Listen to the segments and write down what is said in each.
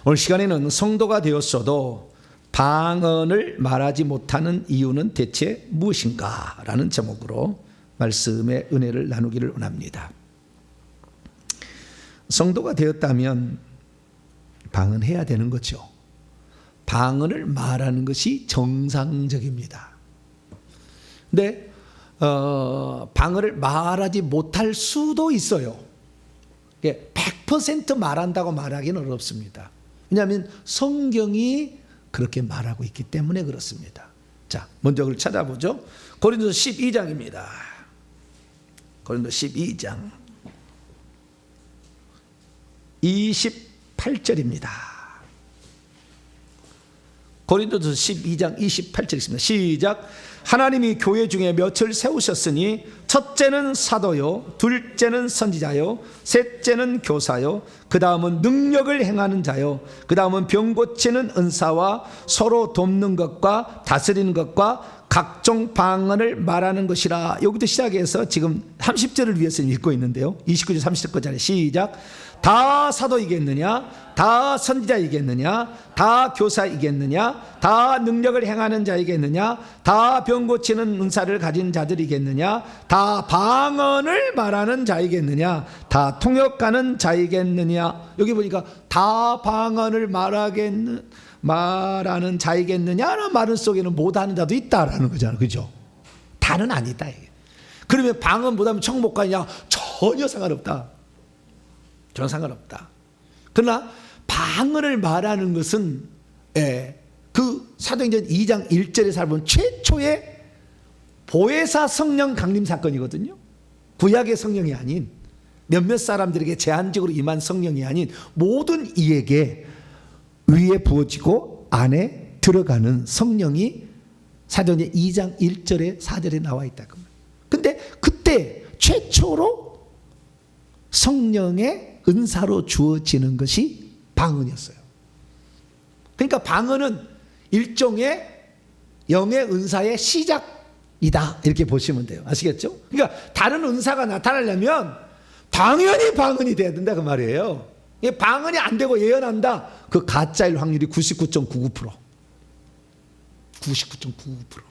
오늘 시간에는 성도가 되었어도 방언을 말하지 못하는 이유는 대체 무엇인가? 라는 제목으로 말씀의 은혜를 나누기를 원합니다. 성도가 되었다면 방언해야 되는 거죠. 방언을 말하는 것이 정상적입니다. 근데 방언을 말하지 못할 수도 있어요. 100% 말한다고 말하기는 어렵습니다. 왜냐하면 성경이 그렇게 말하고 있기 때문에 그렇습니다. 자, 먼저 그걸 찾아보죠. 고린도서 12장입니다. 고린도서 12장 28절입니다. 고린도서 12장 28절 있습니다. 시작. 하나님이 교회 중에 몇을 세우셨으니 첫째는 사도요, 둘째는 선지자요, 셋째는 교사요, 그 다음은 능력을 행하는 자요, 그 다음은 병 고치는 은사와 서로 돕는 것과 다스리는 것과 각종 방언을 말하는 것이라. 여기부터 시작해서 지금 30절을 위해서 읽고 있는데요, 29절 30절까지 시작. 다 사도이겠느냐? 다 선지자이겠느냐? 다 교사이겠느냐? 다 능력을 행하는 자이겠느냐? 다 병 고치는 은사를 가진 자들이겠느냐? 다 방언을 말하는 자이겠느냐? 다 통역하는 자이겠느냐? 여기 보니까 다 방언을 말하는 자이겠느냐라는 말은 속에는 못하는 자도 있다라는 거잖아요. 그죠? 다는 아니다. 그러면 방언 못하면 천국가냐? 전혀 상관없다. 전혀 상관없다. 그러나 방언을 말하는 것은 그 사도행전 2장 1절에 살펴보면 최초의 보혜사 성령 강림 사건이거든요. 구약의 성령이 아닌, 몇몇 사람들에게 제한적으로 임한 성령이 아닌 모든 이에게 위에 부어지고 안에 들어가는 성령이 사도행전 2장 1절에 4절에 나와 있다. 근데 그때 최초로 성령의 은사로 주어지는 것이 방언이었어요. 그러니까 방언은 일종의 영의 은사의 시작이다, 이렇게 보시면 돼요. 아시겠죠? 그러니까 다른 은사가 나타나려면 당연히 방언이 돼야 된다 그 말이에요. 방언이 안 되고 예언한다, 그 가짜일 확률이 99.99%. 99.99%.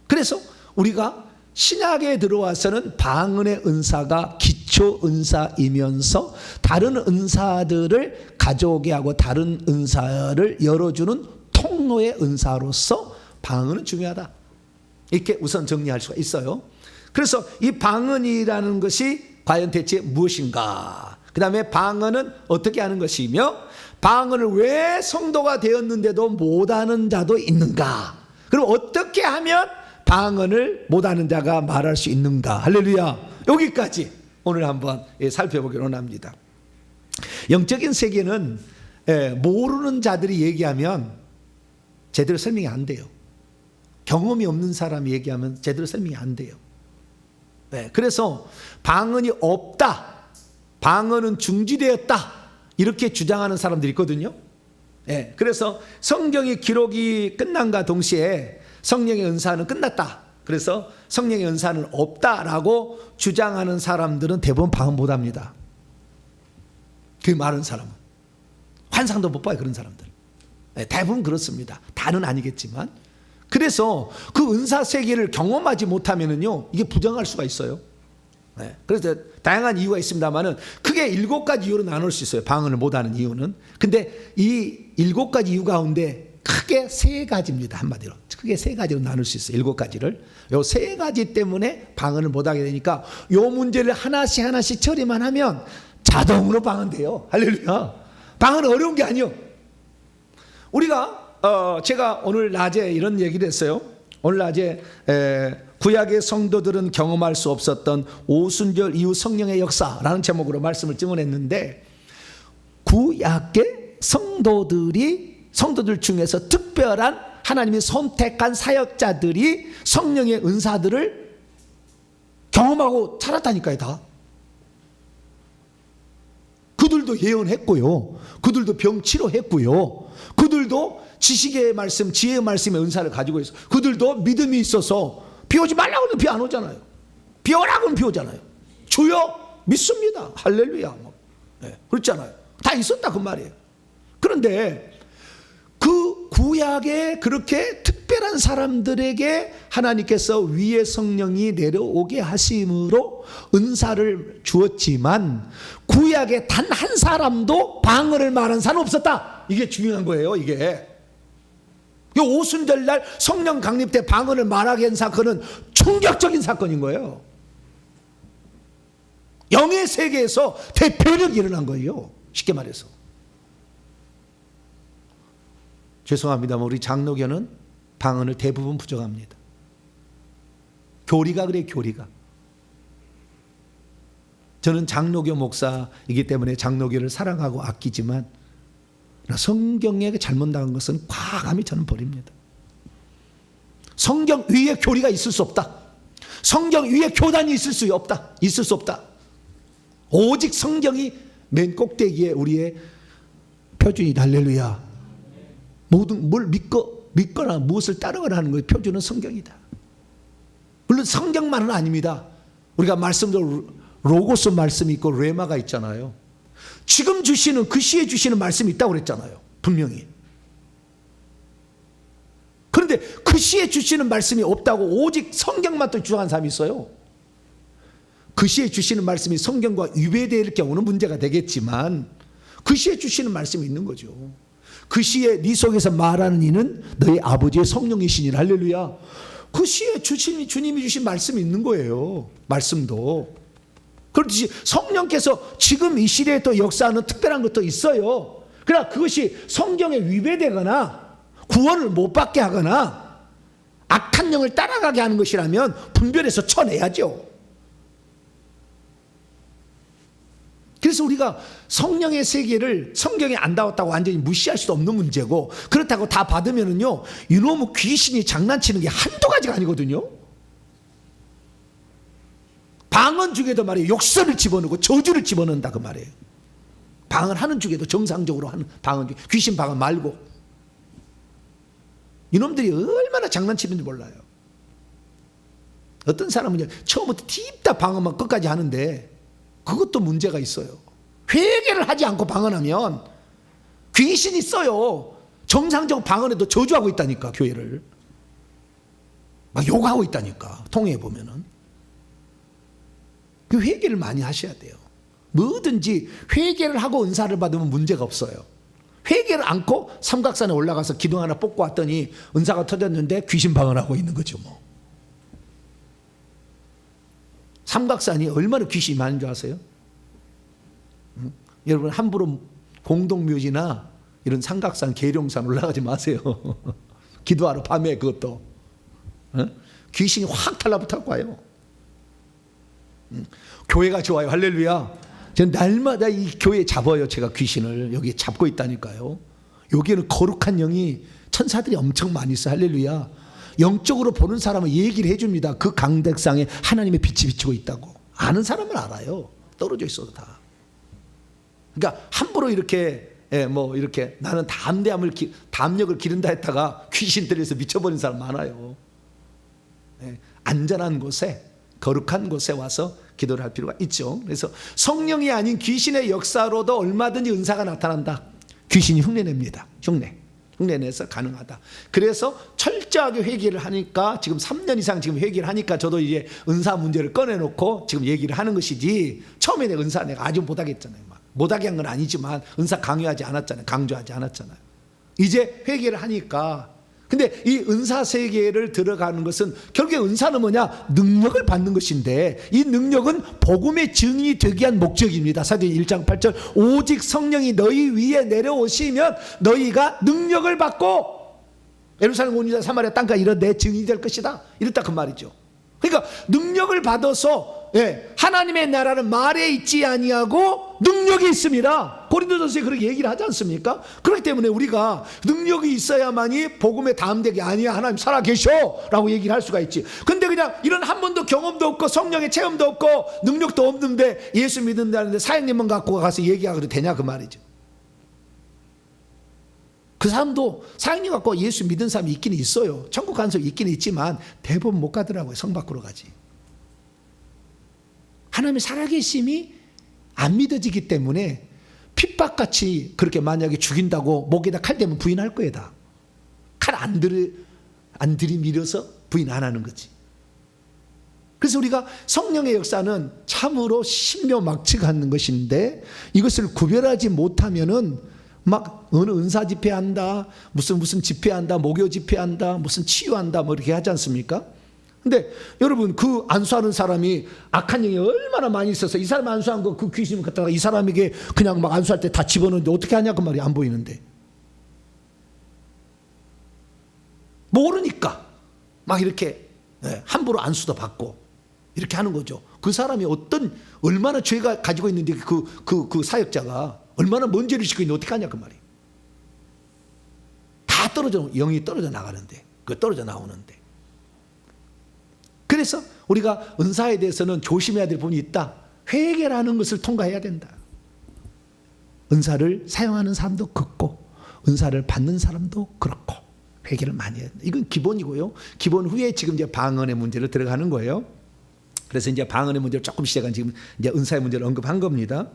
그래서 우리가 신약에 들어와서는 방언의 은사가 기초 은사이면서 다른 은사들을 가져오게 하고 다른 은사를 열어주는 통로의 은사로서 방언은 중요하다, 이렇게 우선 정리할 수가 있어요. 그래서 이 방언이라는 것이 과연 대체 무엇인가? 그 다음에 방언은 어떻게 하는 것이며, 방언을 왜 성도가 되었는데도 못하는 자도 있는가? 그럼 어떻게 하면 방언을 못하는 자가 말할 수 있는가? 할렐루야. 여기까지 오늘 한번 살펴보기로 원합니다. 영적인 세계는 모르는 자들이 얘기하면 제대로 설명이 안 돼요. 경험이 없는 사람이 얘기하면 제대로 설명이 안 돼요. 그래서 방언이 없다, 방언은 중지되었다, 이렇게 주장하는 사람들이 있거든요. 그래서 성경의 기록이 끝난과 동시에 성령의 은사는 끝났다, 그래서 성령의 은사는 없다라고 주장하는 사람들은 대부분 방언 못합니다. 그 많은 사람은 환상도 못 봐요. 그런 사람들 대부분 그렇습니다. 다는 아니겠지만. 그래서 그 은사 세계를 경험하지 못하면은요, 이게 부정할 수가 있어요. 그래서 다양한 이유가 있습니다만은 크게 7가지 이유로 나눌 수 있어요, 방언을 못하는 이유는. 근데 이 7가지 이유 가운데 크게 3가지입니다. 한마디로 크게 3가지로 나눌 수 있어요. 7가지를. 요 3가지 때문에 방언을 못하게 되니까 요 문제를 하나씩 처리만 하면 자동으로 방언돼요. 할렐루야. 방언은 어려운 게 아니요. 우리가 제가 오늘 낮에 이런 얘기를 했어요. 오늘 낮에 구약의 성도들은 경험할 수 없었던 오순절 이후 성령의 역사라는 제목으로 말씀을 증언했는데, 구약의 성도들 중에서 특별한 하나님이 선택한 사역자들이 성령의 은사들을 경험하고 살았다니까요. 다 그들도 예언했고요, 그들도 병 치료했고요, 그들도 지식의 말씀, 지혜의 말씀의 은사를 가지고 있어. 그들도 믿음이 있어서 비 오지 말라고 하면 비 안 오잖아요. 비 오라고 하면 비 오잖아요. 주여 믿습니다. 할렐루야. 그렇잖아요. 다 있었다 그 말이에요. 그런데 그 구약에 그렇게 특별한 사람들에게 하나님께서 위의 성령이 내려오게 하심으로 은사를 주었지만 구약에 단 한 사람도 방언을 말한 사람 없었다. 이게 중요한 거예요. 이게 오순절날 성령 강림 때 방언을 말하게 한 사건은 충격적인 사건인 거예요. 영의 세계에서 대표력이 일어난 거예요. 쉽게 말해서. 죄송합니다만 우리 장로교는 방언을 대부분 부정합니다. 교리가 그래요. 교리가. 저는 장로교 목사이기 때문에 장로교를 사랑하고 아끼지만 성경에 잘못 나간 것은 과감히 저는 버립니다. 성경 위에 교리가 있을 수 없다. 성경 위에 교단이 있을 수 없다. 있을 수 없다. 오직 성경이 맨 꼭대기에 우리의 표준이다. 할렐루야. 모든 뭘 믿거나 무엇을 따르거나 하는 거예요. 표준은 성경이다. 물론 성경만은 아닙니다. 우리가 말씀도 로고스 말씀이 있고 레마가 있잖아요. 지금 주시는 그 시에 주시는 말씀이 있다고 그랬잖아요. 분명히. 그런데 그 시에 주시는 말씀이 없다고 오직 성경만 또 주장한 사람이 있어요. 그 시에 주시는 말씀이 성경과 위배될 경우는 문제가 되겠지만 그 시에 주시는 말씀이 있는 거죠. 그 시에 네 속에서 말하는 이는 너희 아버지의 성령이시니라. 할렐루야. 그 시에 주님이 주신 말씀이 있는 거예요. 말씀도. 그렇듯이 성령께서 지금 이 시대에 또 역사하는 특별한 것도 있어요. 그러나 그것이 성경에 위배되거나 구원을 못 받게 하거나 악한 영을 따라가게 하는 것이라면 분별해서 쳐내야죠. 그래서 우리가 성령의 세계를 성경에 안 나왔다고 완전히 무시할 수도 없는 문제고, 그렇다고 다 받으면은요, 이놈의 귀신이 장난치는 게 한두 가지가 아니거든요. 방언 중에도 말이에요, 욕설을 집어넣고 저주를 집어넣는다 그 말이에요. 방언 하는 중에도 정상적으로 하는 방언 중에 귀신 방언 말고. 이놈들이 얼마나 장난치는지 몰라요. 어떤 사람은 처음부터 딥다 방언만 끝까지 하는데 그것도 문제가 있어요. 회개를 하지 않고 방언하면 귀신이 써요. 정상적 방언에도 저주하고 있다니까. 교회를 막 욕하고 있다니까. 통해 보면은. 그 회개를 많이 하셔야 돼요. 뭐든지 회개를 하고 은사를 받으면 문제가 없어요. 회개를 않고 삼각산에 올라가서 기둥 하나 뽑고 왔더니 은사가 터졌는데 귀신 방언하고 있는 거죠 뭐. 삼각산이 얼마나 귀신이 많은 줄 아세요? 여러분 함부로 공동묘지나 이런 삼각산 계룡산 올라가지 마세요. 기도하러 밤에 그것도 귀신이 확 달라붙어 와요. 교회가 좋아요. 할렐루야. 전 날마다 이 교회에 잡아요. 제가 귀신을 여기 잡고 있다니까요. 여기에는 거룩한 영이 천사들이 엄청 많이 있어요. 할렐루야. 영적으로 보는 사람은 얘기를 해줍니다. 그 강백상에 하나님의 빛이 비치고 있다고. 아는 사람은 알아요. 떨어져 있어도 다. 그러니까 함부로 이렇게 뭐 이렇게 나는 담력을 기른다 했다가 귀신 들려서 미쳐버린 사람 많아요. 안전한 곳에 거룩한 곳에 와서 기도를 할 필요가 있죠. 그래서 성령이 아닌 귀신의 역사로도 얼마든지 은사가 나타난다. 귀신이 흉내냅니다. 흉내내서 가능하다. 그래서 철저하게 회개를 하니까 지금 3년 이상 지금 회개를 하니까 저도 이제 은사 문제를 꺼내놓고 지금 얘기를 하는 것이지, 처음에 내 은사 내가 아주 못하겠잖아요. 못하게 한 건 아니지만 은사 강요하지 않았잖아요. 강조하지 않았잖아요. 이제 회개를 하니까. 근데 이 은사 세계를 들어가는 것은 결국에 은사는 뭐냐? 능력을 받는 것인데, 이 능력은 복음의 증인이 되기 위한 목적입니다. 사도행 1장 8절 오직 성령이 너희 위에 내려오시면 너희가 능력을 받고 예루살렘 온 유다 사마리아 땅까지 이런 내 증인이 될 것이다. 이랬다 그 말이죠. 그러니까 능력을 받아서 하나님의 나라는 말에 있지 아니하고 능력이 있습니다. 고린도전서에 그렇게 얘기를 하지 않습니까? 그렇기 때문에 우리가 능력이 있어야만이 복음의 담대기 아니야, 하나님 살아계셔 라고 얘기를 할 수가 있지. 근데 그냥 이런 한 번도 경험도 없고 성령의 체험도 없고 능력도 없는데 예수 믿는다는데 사형님만 갖고 가서 얘기하고도 되냐 그 말이죠. 그 사람도 사형님 갖고 예수 믿은 사람이 있긴 있어요. 천국 가는 사람이 있긴 있지만 대부분 못 가더라고요. 성 밖으로 가지. 하나님의 살아계심이 안 믿어지기 때문에 핍박같이 그렇게 만약에 죽인다고 목에다 칼 대면 부인할 거예요. 다 칼 안 들이밀어서 부인 안 하는 거지. 그래서 우리가 성령의 역사는 참으로 신묘막측한 것인데, 이것을 구별하지 못하면은 막 어느 은사 집회한다, 무슨 집회한다, 목요 집회한다, 무슨 치유한다, 뭐 이렇게 하지 않습니까? 근데 여러분, 그 안수하는 사람이 악한 영이 얼마나 많이 있어서 이 사람 안수한 거 그 귀신을 갖다가 이 사람에게 그냥 막 안수할 때 다 집어넣는데 어떻게 하냐 그 말이 안 보이는데, 모르니까 막 이렇게 함부로 안수도 받고 이렇게 하는 거죠. 그 사람이 얼마나 죄가 가지고 있는데 그 사역자가 얼마나 먼 죄를 짓고 있는데 어떻게 하냐 그 말이. 다 영이 떨어져 나가는데, 떨어져 나오는데. 그래서 우리가 은사에 대해서는 조심해야 될 부분이 있다. 회개라는 것을 통과해야 된다. 은사를 사용하는 사람도 그렇고 은사를 받는 사람도 그렇고 회개를 많이 해야 된다. 이건 기본이고요. 기본 후에 지금 이제 방언의 문제로 들어가는 거예요. 그래서 이제 방언의 문제를 조금 시작한 지금 이제 은사의 문제를 언급한 겁니다.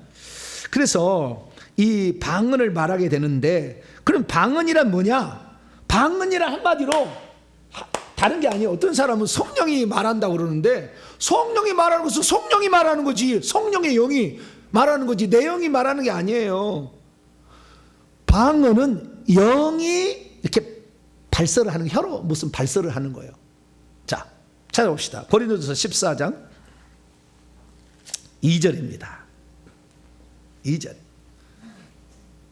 그래서 이 방언을 말하게 되는데, 그럼 방언이란 뭐냐? 방언이란 한마디로 다른 게 아니에요. 어떤 사람은 성령이 말한다고 그러는데, 성령이 말하는 것은 성령이 말하는 거지, 성령의 영이 말하는 거지 내 영이 말하는 게 아니에요. 방언은 영이 이렇게 발설을 하는, 혀로 무슨 발설을 하는 거예요. 자, 찾아봅시다. 고린도전서 14장 2절입니다. 2절.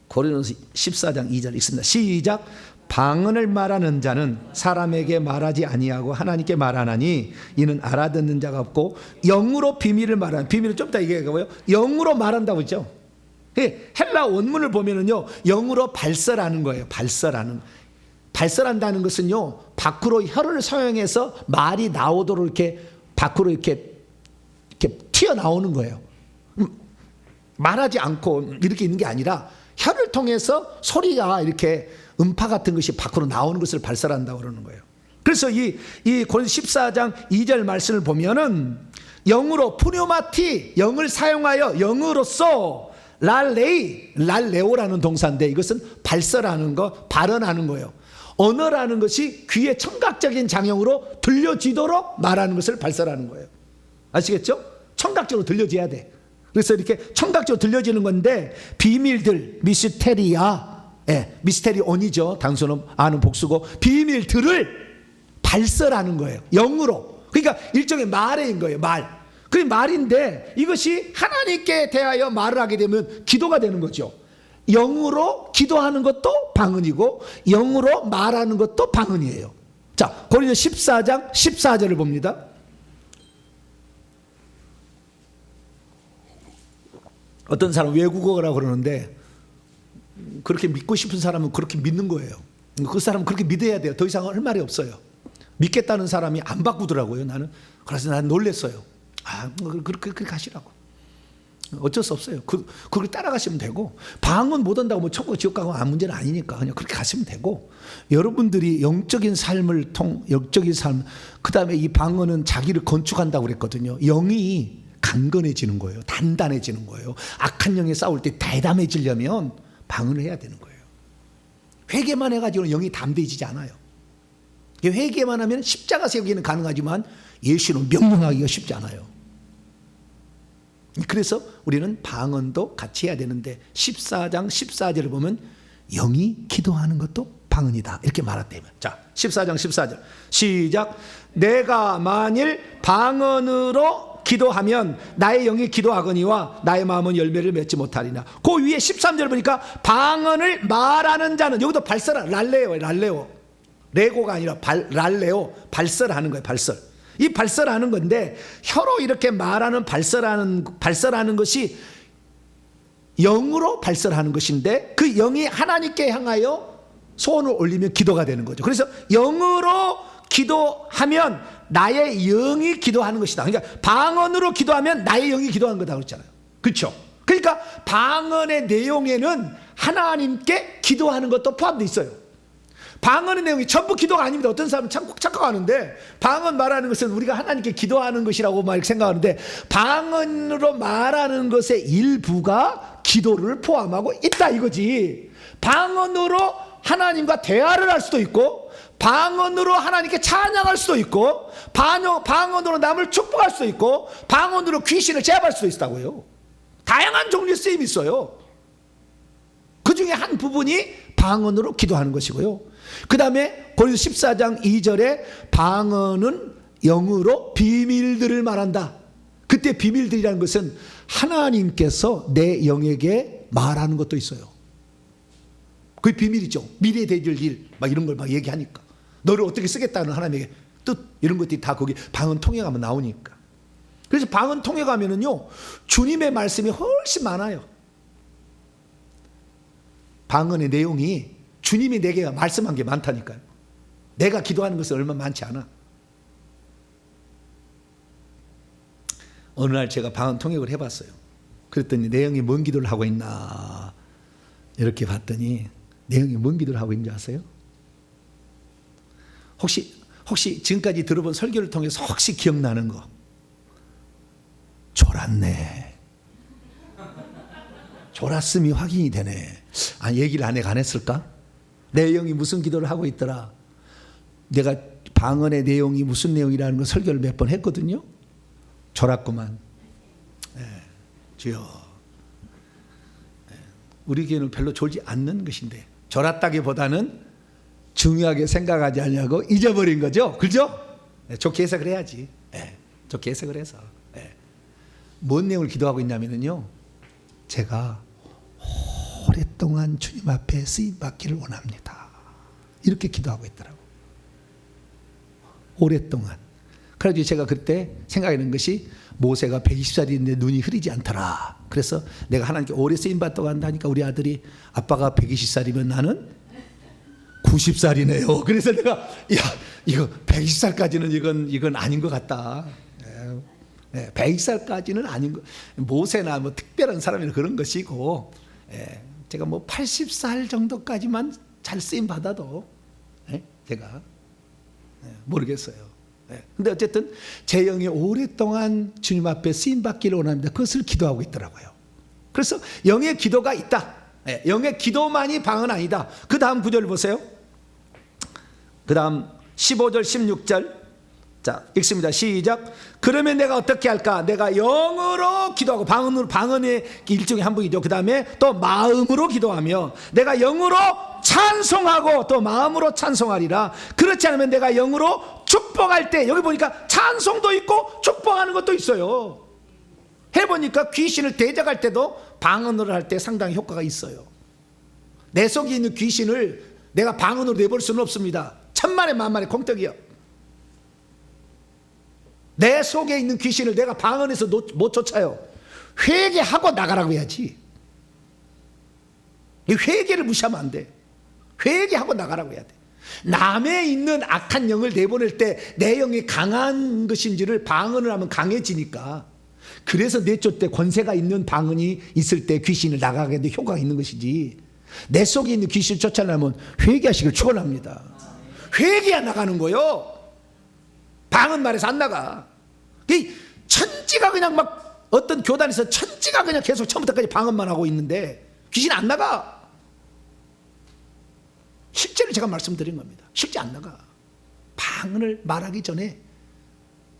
고린도전서 14장 2절 읽습니다. 시작. 방언을 말하는 자는 사람에게 말하지 아니하고 하나님께 말하나니 이는 알아듣는 자가 없고 영으로 비밀을 말하는, 비밀을 좀 이따 얘기하고요. 영으로 말한다고 했죠. 헬라 원문을 보면은요, 영으로 발설하는 거예요. 발설한다는 것은요, 밖으로 혀를 사용해서 말이 나오도록 이렇게 밖으로 이렇게 튀어나오는 거예요. 말하지 않고 이렇게 있는 게 아니라 혀를 통해서 소리가 이렇게 음파 같은 것이 밖으로 나오는 것을 발설한다고 그러는 거예요. 그래서 이 고린도서 14장 2절 말씀을 보면은 영으로 푸뉴마티, 영을 사용하여 영으로서 랄레오라는 동사인데, 이것은 발설하는 거, 발언하는 거예요. 언어라는 것이 귀에 청각적인 장형으로 들려지도록 말하는 것을 발설하는 거예요. 아시겠죠? 청각적으로 들려져야 돼. 그래서 이렇게 청각적으로 들려지는 건데, 비밀들, 미스테리아, 미스테리온이죠. 단순은 아는 복수고, 비밀들을 발설하는 거예요. 영으로. 그러니까 일종의 말인 거예요. 그게 말인데, 이것이 하나님께 대하여 말을 하게 되면 기도가 되는 거죠. 영으로 기도하는 것도 방언이고 영으로 말하는 것도 방언이에요. 자, 고린도서 14장 14절을 봅니다. 어떤 사람 외국어라고 그러는데, 그렇게 믿고 싶은 사람은 그렇게 믿는 거예요. 그 사람은 그렇게 믿어야 돼요. 더 이상 할 말이 없어요. 믿겠다는 사람이 안 바꾸더라고요. 그래서 나는 놀랬어요. 그렇게 하시라고. 어쩔 수 없어요. 그걸 따라가시면 되고, 방언 못 한다고 뭐 천국 지옥 가고 아무 문제는 아니니까 그냥 그렇게 가시면 되고, 여러분들이 영적인 삶, 그 다음에 이 방언은 자기를 건축한다고 그랬거든요. 영이 강건해지는 거예요. 단단해지는 거예요. 악한 영에 싸울 때 대담해지려면 방언을 해야 되는 거예요. 회개만 해가지고는 영이 담대해지지 않아요. 회개만 하면 십자가 세우기는 가능하지만 예수는 명령하기가 쉽지 않아요. 그래서 우리는 방언도 같이 해야 되는데, 14장 14절을 보면 영이 기도하는 것도 방언이다 이렇게 말했다면, 자 14장 14절 시작. 내가 만일 방언으로 기도하면 나의 영이 기도하거니와 나의 마음은 열매를 맺지 못하리나. 그 위에 13절 보니까 방언을 말하는 자는, 여기도 랄레오 레고가 아니라 랄레오, 발설하는 거예요. 이 발설하는 건데, 혀로 이렇게 말하는 발설하는 것이 영으로 발설하는 것인데, 그 영이 하나님께 향하여 소원을 올리면 기도가 되는 거죠. 그래서 영으로 기도하면 나의 영이 기도하는 것이다. 그러니까 방언으로 기도하면 나의 영이 기도하는 거다 그랬잖아요. 그렇죠? 그러니까 방언의 내용에는 하나님께 기도하는 것도 포함되어 있어요. 방언의 내용이 전부 기도가 아닙니다. 어떤 사람은 착각하는데, 방언 말하는 것은 우리가 하나님께 기도하는 것이라고 막 생각하는데, 방언으로 말하는 것의 일부가 기도를 포함하고 있다 이거지. 방언으로 하나님과 대화를 할 수도 있고, 방언으로 하나님께 찬양할 수도 있고, 방언으로 남을 축복할 수도 있고, 방언으로 귀신을 제압할 수도 있다고요. 다양한 종류의 쓰임이 있어요. 그 중에 한 부분이 방언으로 기도하는 것이고요. 그 다음에 고린도서 14장 2절에 방언은 영으로 비밀들을 말한다. 그때 비밀들이라는 것은 하나님께서 내 영에게 말하는 것도 있어요. 그게 비밀이죠. 미래에 될 일 막 이런 걸 막 얘기하니까, 너를 어떻게 쓰겠다는 하나님의 뜻, 이런 것들이 다 거기 방언 통해 가면 나오니까. 그래서 방언 통해 가면은요, 주님의 말씀이 훨씬 많아요. 방언의 내용이 주님이 내게 말씀한 게 많다니까요. 내가 기도하는 것은 얼마 많지 않아. 어느 날 제가 방언 통역을 해봤어요. 그랬더니 내용이 뭔 기도를 하고 있나 이렇게 봤더니, 내용이 뭔 기도를 하고 있는지 아세요? 혹시 지금까지 들어본 설교를 통해서 혹시 기억나는 거? 졸았네. 졸았음이 확인이 되네. 아, 얘기를 안 했을까? 내용이 무슨 기도를 하고 있더라. 내가 방언의 내용이 무슨 내용이라는 걸 설교를 몇 번 했거든요. 졸았구만. 주여. 우리 교회는 별로 졸지 않는 것인데, 졸았다기보다는 중요하게 생각하지 않냐고 잊어버린 거죠. 그죠? 좋게 해석을 해야지. 좋게 해석을 해서. 뭔 내용을 기도하고 있냐면요, 제가 오랫동안 주님 앞에 쓰임받기를 원합니다. 이렇게 기도하고 있더라고. 오랫동안. 그래서 제가 그때 생각하는 것이, 모세가 120살인데 눈이 흐리지 않더라. 그래서 내가 하나님께 오래 쓰임받다고 한다니까 우리 아들이, 아빠가 120살이면 나는 90살이네요. 그래서 내가, 야, 이거 120살까지는 이건 아닌 것 같다. 120살까지는 아닌 거. 모세나 뭐 특별한 사람이나 그런 것이고, 제가 뭐 80살 정도까지만 잘 쓰임 받아도 제가 모르겠어요. 근데 어쨌든 제 영이 오랫동안 주님 앞에 쓰임 받기를 원합니다. 그것을 기도하고 있더라고요. 그래서 영의 기도가 있다. 영의 기도만이 방언 아니다. 그 다음 구절을 보세요. 그 다음 15절 16절. 자, 읽습니다. 시작. 그러면 내가 어떻게 할까? 내가 영으로 기도하고, 방언의 일종의 한 부분이죠. 그 다음에 또 마음으로 기도하며, 내가 영으로 찬송하고 또 마음으로 찬송하리라. 그렇지 않으면 내가 영으로 축복할 때, 여기 보니까 찬송도 있고 축복하는 것도 있어요. 해보니까 귀신을 대적할 때도 방언으로 할 때 상당히 효과가 있어요. 내 속에 있는 귀신을 내가 방언으로 내볼 수는 없습니다. 천만에 만만에 공떡이요. 내 속에 있는 귀신을 내가 방언에서 못 쫓아요. 회개하고 나가라고 해야지. 이 회개를 무시하면 안 돼. 회개하고 나가라고 해야 돼. 남에 있는 악한 영을 내보낼 때 내 영이 강한 것인지를 방언을 하면 강해지니까, 그래서 내쫓 때 권세가 있는 방언이 있을 때 귀신을 나가게 하는 데 효과가 있는 것이지, 내 속에 있는 귀신을 쫓아내면 회개하시길 축원합니다. 회개야 나가는 거요. 방언 말해서 안 나가. 천지가 그냥 막, 어떤 교단에서 천지가 그냥 계속 처음부터까지 방언만 하고 있는데 귀신 안 나가. 실제로 제가 말씀드린 겁니다. 실제 안 나가. 방언을 말하기 전에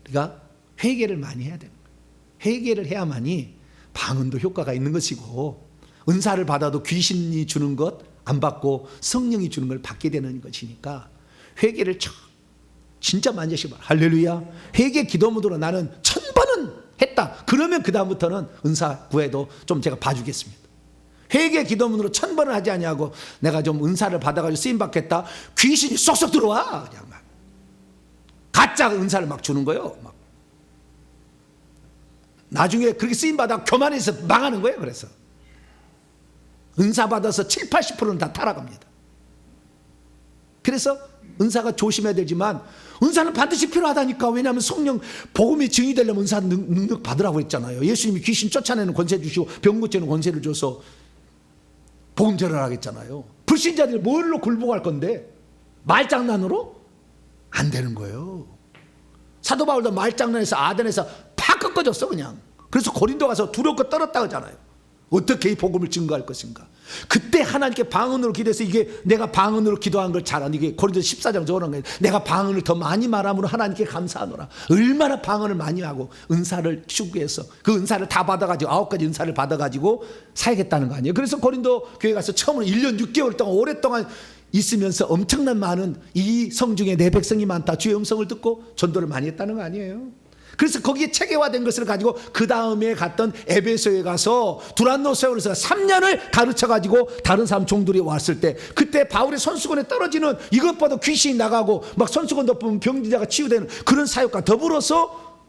우리가 회개를 많이 해야 됩니다. 회개를 해야만이 방언도 효과가 있는 것이고, 은사를 받아도 귀신이 주는 것 안 받고 성령이 주는 걸 받게 되는 것이니까, 회개를 진짜 많이 하시기 바랍니다. 할렐루야. 회개 기도문으로 나는 1000번은 했다. 그러면 그 다음부터는 은사 구해도 좀 제가 봐주겠습니다. 회개 기도문으로 1000번을 하지 아니하고 내가 좀 은사를 받아가지고 쓰임 받겠다, 귀신이 쏙쏙 들어와. 그냥 막 가짜 은사를 막 주는 거예요. 막 나중에 그렇게 쓰임 받아 교만해서 망하는 거예요. 그래서 은사 받아서 7, 80%는 다 타락합니다. 그래서 은사가 조심해야 되지만, 은사는 반드시 필요하다니까. 왜냐하면 성령 복음이 증이 되려면 은사 능력 받으라고 했잖아요. 예수님이 귀신 쫓아내는 권세 주시고 병 고치는 권세를 줘서 복음 전하라겠잖아요. 불신자들이 뭘로 굴복할 건데, 말장난으로? 안 되는 거예요. 사도 바울도 말장난에서 아덴에서 팍 꺾어졌어 그냥. 그래서 고린도 가서 두렵고 떨었다 그러잖아요. 어떻게 이 복음을 증거할 것인가. 그때 하나님께 방언으로 기도해서 이게 내가 방언으로 기도한 걸 잘하는 이게 고린도서 14장 저런 거예요. 내가 방언을 더 많이 말함으로 하나님께 감사하노라. 얼마나 방언을 많이 하고 은사를 추구해서 그 은사를 다 받아가지고 9가지 은사를 받아가지고 살겠다는 거 아니에요. 그래서 고린도 교회 가서 처음으로 1년 6개월 동안 오랫동안 있으면서 엄청난 많은 이 성중에 내 백성이 많다 주의 음성을 듣고 전도를 많이 했다는 거 아니에요. 그래서 거기에 체계화된 것을 가지고 그 다음에 갔던 에베소에 가서 두란노 세월에서 3년을 가르쳐가지고 다른 사람 종들이 왔을 때 그때 바울의 손수건에 떨어지는 이것보다 귀신이 나가고 막 손수건 덮으면 병자가 치유되는 그런 사역과 더불어서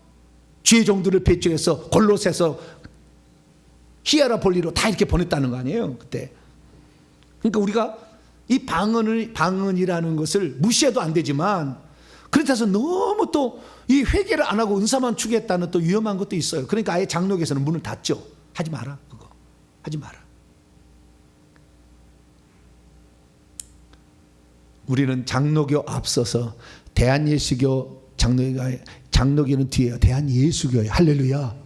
주의 종들을 배출해서 골로새서 히에라폴리로 다 이렇게 보냈다는 거 아니에요. 그때. 그러니까 우리가 이 방언이라는 것을 무시해도 안 되지만 그렇다고 해서 너무 또 이 회개를 안 하고 은사만 추구했다는 또 위험한 것도 있어요. 그러니까 아예 장로교에서는 문을 닫죠. 하지 마라. 그거 하지 마라. 우리는 장로교 앞서서 대한예수교 장로교는 뒤에요. 대한예수교예요. 할렐루야.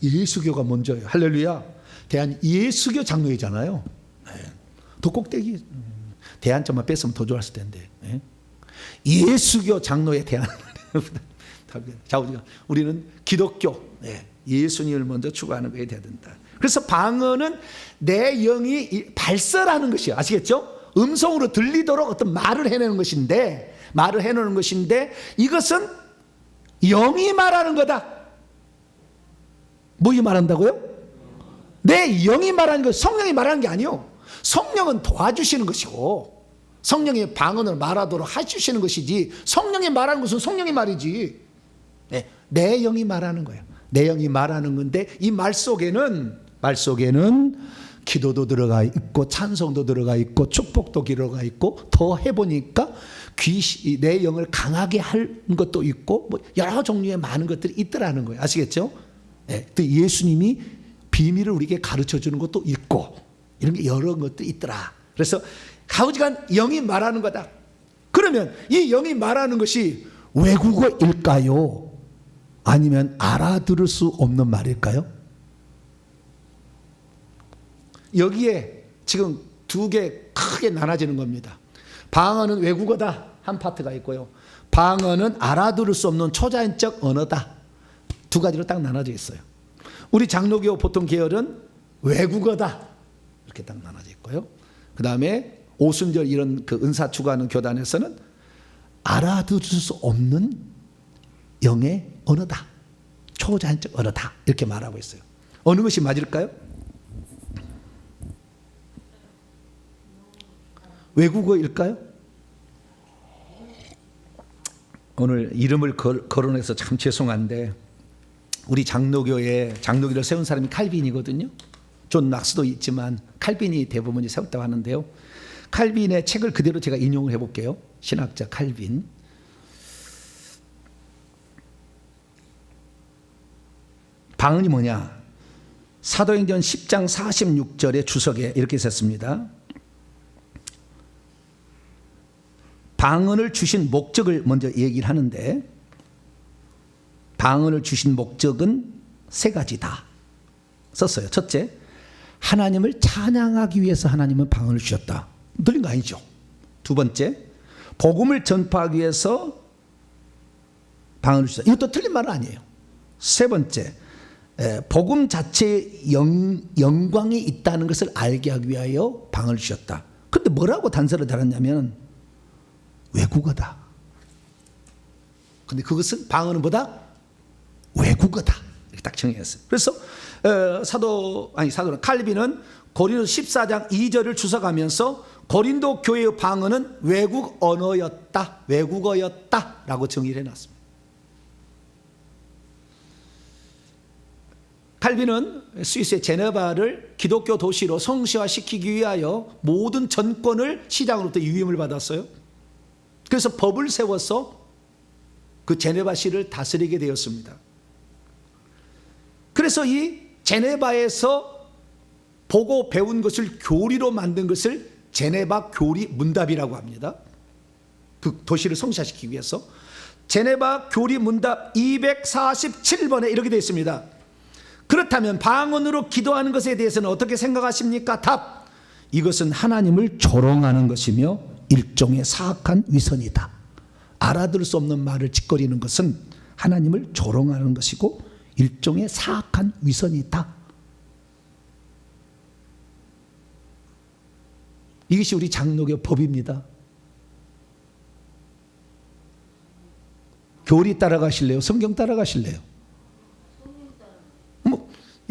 예수교가 먼저예요. 할렐루야. 대한예수교 장로회잖아요. 네. 더 꼭대기. 대한점만 뺐으면 더 좋았을 텐데. 네. 예수교 장로에 대한 자, 우리는 기독교, 예수님을 먼저 추구하는 것에 돼야 된다. 그래서 방언은 내 영이 발설하는 것이에요. 아시겠죠? 음성으로 들리도록 어떤 말을 해내는 것인데, 이것은 영이 말하는 거다. 뭐이 말한다고요? 내 영이 말하는 거, 성령이 말하는 게 아니요. 성령은 도와주시는 것이고, 성령의 방언을 말하도록 해주시는 것이지, 성령이 말하는 것은 성령의 말이지. 내 영이 말하는 거예요. 내 영이 말하는 건데 이 말 속에는 기도도 들어가 있고 찬송도 들어가 있고 축복도 들어가 있고 더 해보니까 내 영을 강하게 할 것도 있고 뭐 여러 종류의 많은 것들이 있더라는 거예요. 아시겠죠? 또 예수님이 비밀을 우리에게 가르쳐 주는 것도 있고 이런 게 여러 것들이 있더라. 그래서 가오지간 영이 말하는 거다. 그러면 이 영이 말하는 것이 외국어일까요? 아니면 알아들을 수 없는 말일까요? 여기에 지금 두 개 크게 나눠지는 겁니다. 방언은 외국어다 한 파트가 있고요. 방언은 알아들을 수 없는 초자연적 언어다. 두 가지로 딱 나눠져 있어요. 우리 장로교 보통 계열은 외국어다 이렇게 딱 나눠져 있고요. 그 다음에 오순절 이런 그 은사 추구하는 교단에서는 알아들을 수 없는 영의 언어다. 초자연적 언어다. 이렇게 말하고 있어요. 어느 것이 맞을까요? 외국어일까요? 오늘 이름을 거론해서 참 죄송한데 우리 장로교를 세운 사람이 칼빈이거든요. 존 낙스도 있지만 칼빈이 대부분이 세웠다고 하는데요. 칼빈의 책을 그대로 제가 인용을 해볼게요. 신학자 칼빈. 방언이 뭐냐? 사도행전 10장 46절의 주석에 이렇게 썼습니다. 방언을 주신 목적을 먼저 얘기를 하는데 방언을 주신 목적은 세 가지다 썼어요. 첫째, 하나님을 찬양하기 위해서 하나님은 방언을 주셨다. 들린 거 아니죠? 두 번째, 복음을 전파하기 위해서 방언을 주셨다. 이것도 틀린 말은 아니에요. 세 번째, 복음 자체에 영광이 있다는 것을 알게 하기 위하여 방언을 주셨다. 그런데 뭐라고 단서를 달았냐면 외국어다. 근데 그것은 방언은 뭐다? 외국어다. 이렇게 딱 정의했어요. 그래서 사도는 칼빈은 고린도 14장 2절을 주석하면서 고린도 교회의 방언은 외국 언어였다, 외국어였다라고 정의를 해놨습니다. 칼빈은 스위스의 제네바를 기독교 도시로 성시화시키기 위하여 모든 전권을 시장으로부터 위임을 받았어요. 그래서 법을 세워서 그 제네바시를 다스리게 되었습니다. 그래서 이 제네바에서 보고 배운 것을 교리로 만든 것을 제네바 교리 문답이라고 합니다. 그 도시를 성시화시키기 위해서 제네바 교리 문답 247번에 이렇게 되어 있습니다. 그렇다면 방언으로 기도하는 것에 대해서는 어떻게 생각하십니까? 답. 이것은 하나님을 조롱하는 것이며 일종의 사악한 위선이다. 알아들을 수 없는 말을 짓거리는 것은 하나님을 조롱하는 것이고 일종의 사악한 위선이다. 이것이 우리 장로교 법입니다. 교리 따라가실래요? 성경 따라가실래요?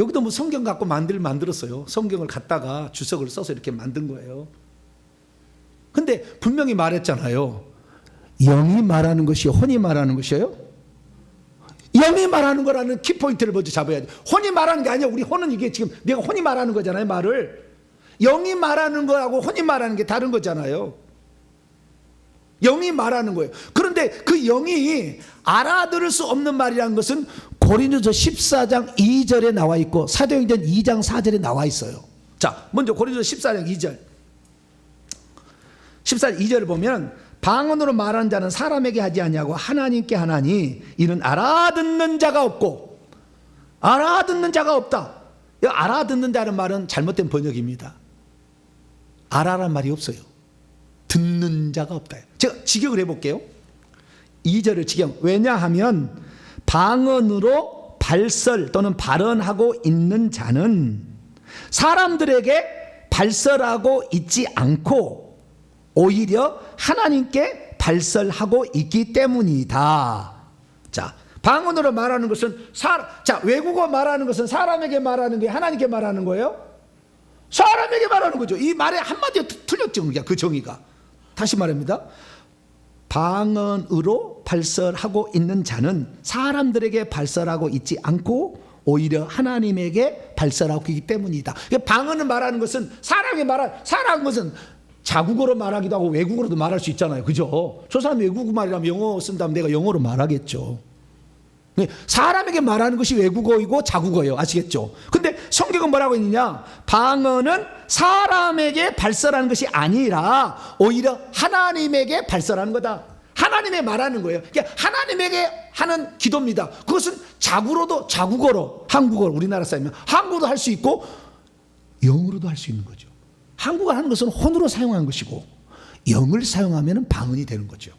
여기도 뭐 성경 갖고 만들었어요. 성경을 갖다가 주석을 써서 이렇게 만든 거예요. 근데 분명히 말했잖아요. 영이 말하는 것이 혼이 말하는 것이에요? 영이 말하는 거라는 키포인트를 먼저 잡아야 돼. 혼이 말하는 게 아니야. 우리 혼은 이게 지금 내가 혼이 말하는 거잖아요, 말을. 영이 말하는 거하고 혼이 말하는 게 다른 거잖아요. 영이 말하는 거예요. 그런데 그 영이 알아들을 수 없는 말이라는 것은 고린도서 14장 2절에 나와 있고 사도행전 2장 4절에 나와 있어요. 자, 먼저 고린도서 14장 2절. 14장 2절을 보면 방언으로 말하는 자는 사람에게 하지 아니하고 하나님께 하나니 이는 알아듣는 자가 없고 알아듣는 자가 없다. 알아듣는 자는 말은 잘못된 번역입니다. 알아란 말이 없어요. 듣는 자가 없다. 제가 직역을 해볼게요. 2절을 직역. 왜냐하면 방언으로 발설 또는 발언하고 있는 자는 사람들에게 발설하고 있지 않고 오히려 하나님께 발설하고 있기 때문이다. 자, 방언으로 말하는 것은 외국어 말하는 것은 사람에게 말하는 게 하나님께 말하는 거예요? 사람에게 말하는 거죠. 이 말에 한마디로 틀렸죠. 그 정의가. 다시 말합니다. 방언으로 발설하고 있는 자는 사람들에게 발설하고 있지 않고 오히려 하나님에게 발설하고 있기 때문이다. 방언을 말하는 것은 사람한 것은 자국어로 말하기도 하고 외국어로도 말할 수 있잖아요. 그죠? 저 사람이 외국어 말이라면 영어 쓴다면 내가 영어로 말하겠죠. 사람에게 말하는 것이 외국어이고 자국어예요. 아시겠죠? 근데 성경은 뭐라고 있느냐? 방언은 사람에게 발설하는 것이 아니라 오히려 하나님에게 발설하는 거다. 하나님의 말하는 거예요. 그러니까 하나님에게 하는 기도입니다. 그것은 자국어로 한국어로 우리나라 사람이면 한국어도 할 수 있고 영어로도 할 수 있는 거죠. 한국어 하는 것은 혼으로 사용하는 것이고 영을 사용하면 방언이 되는 거죠.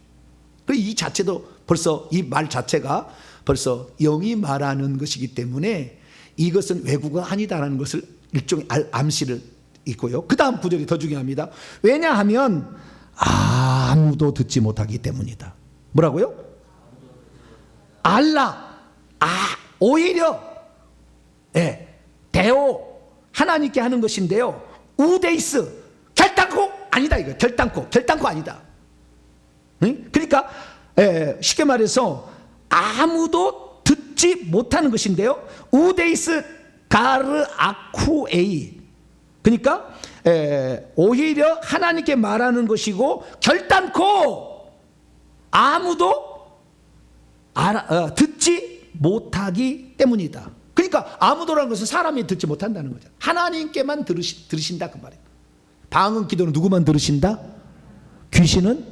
이 자체도 벌써 이 말 자체가 벌써 영이 말하는 것이기 때문에 이것은 외국어가 아니다라는 것을 일종의 암시를 있고요. 그 다음 구절이 더 중요합니다. 왜냐하면 아무도 듣지 못하기 때문이다. 뭐라고요? 오히려 데오 하나님께 하는 것인데요. 우데이스 결단코 아니다. 이거 결단코 아니다. 그러니까 쉽게 말해서 아무도 듣지 못하는 것인데요. 우데이스 가르 아쿠에이. 그러니까 오히려 하나님께 말하는 것이고 결단코 아무도 듣지 못하기 때문이다. 그러니까 아무도라는 것은 사람이 듣지 못한다는 거죠. 하나님께만 들으신다 그 말이에요. 방언 기도는 누구만 들으신다? 귀신은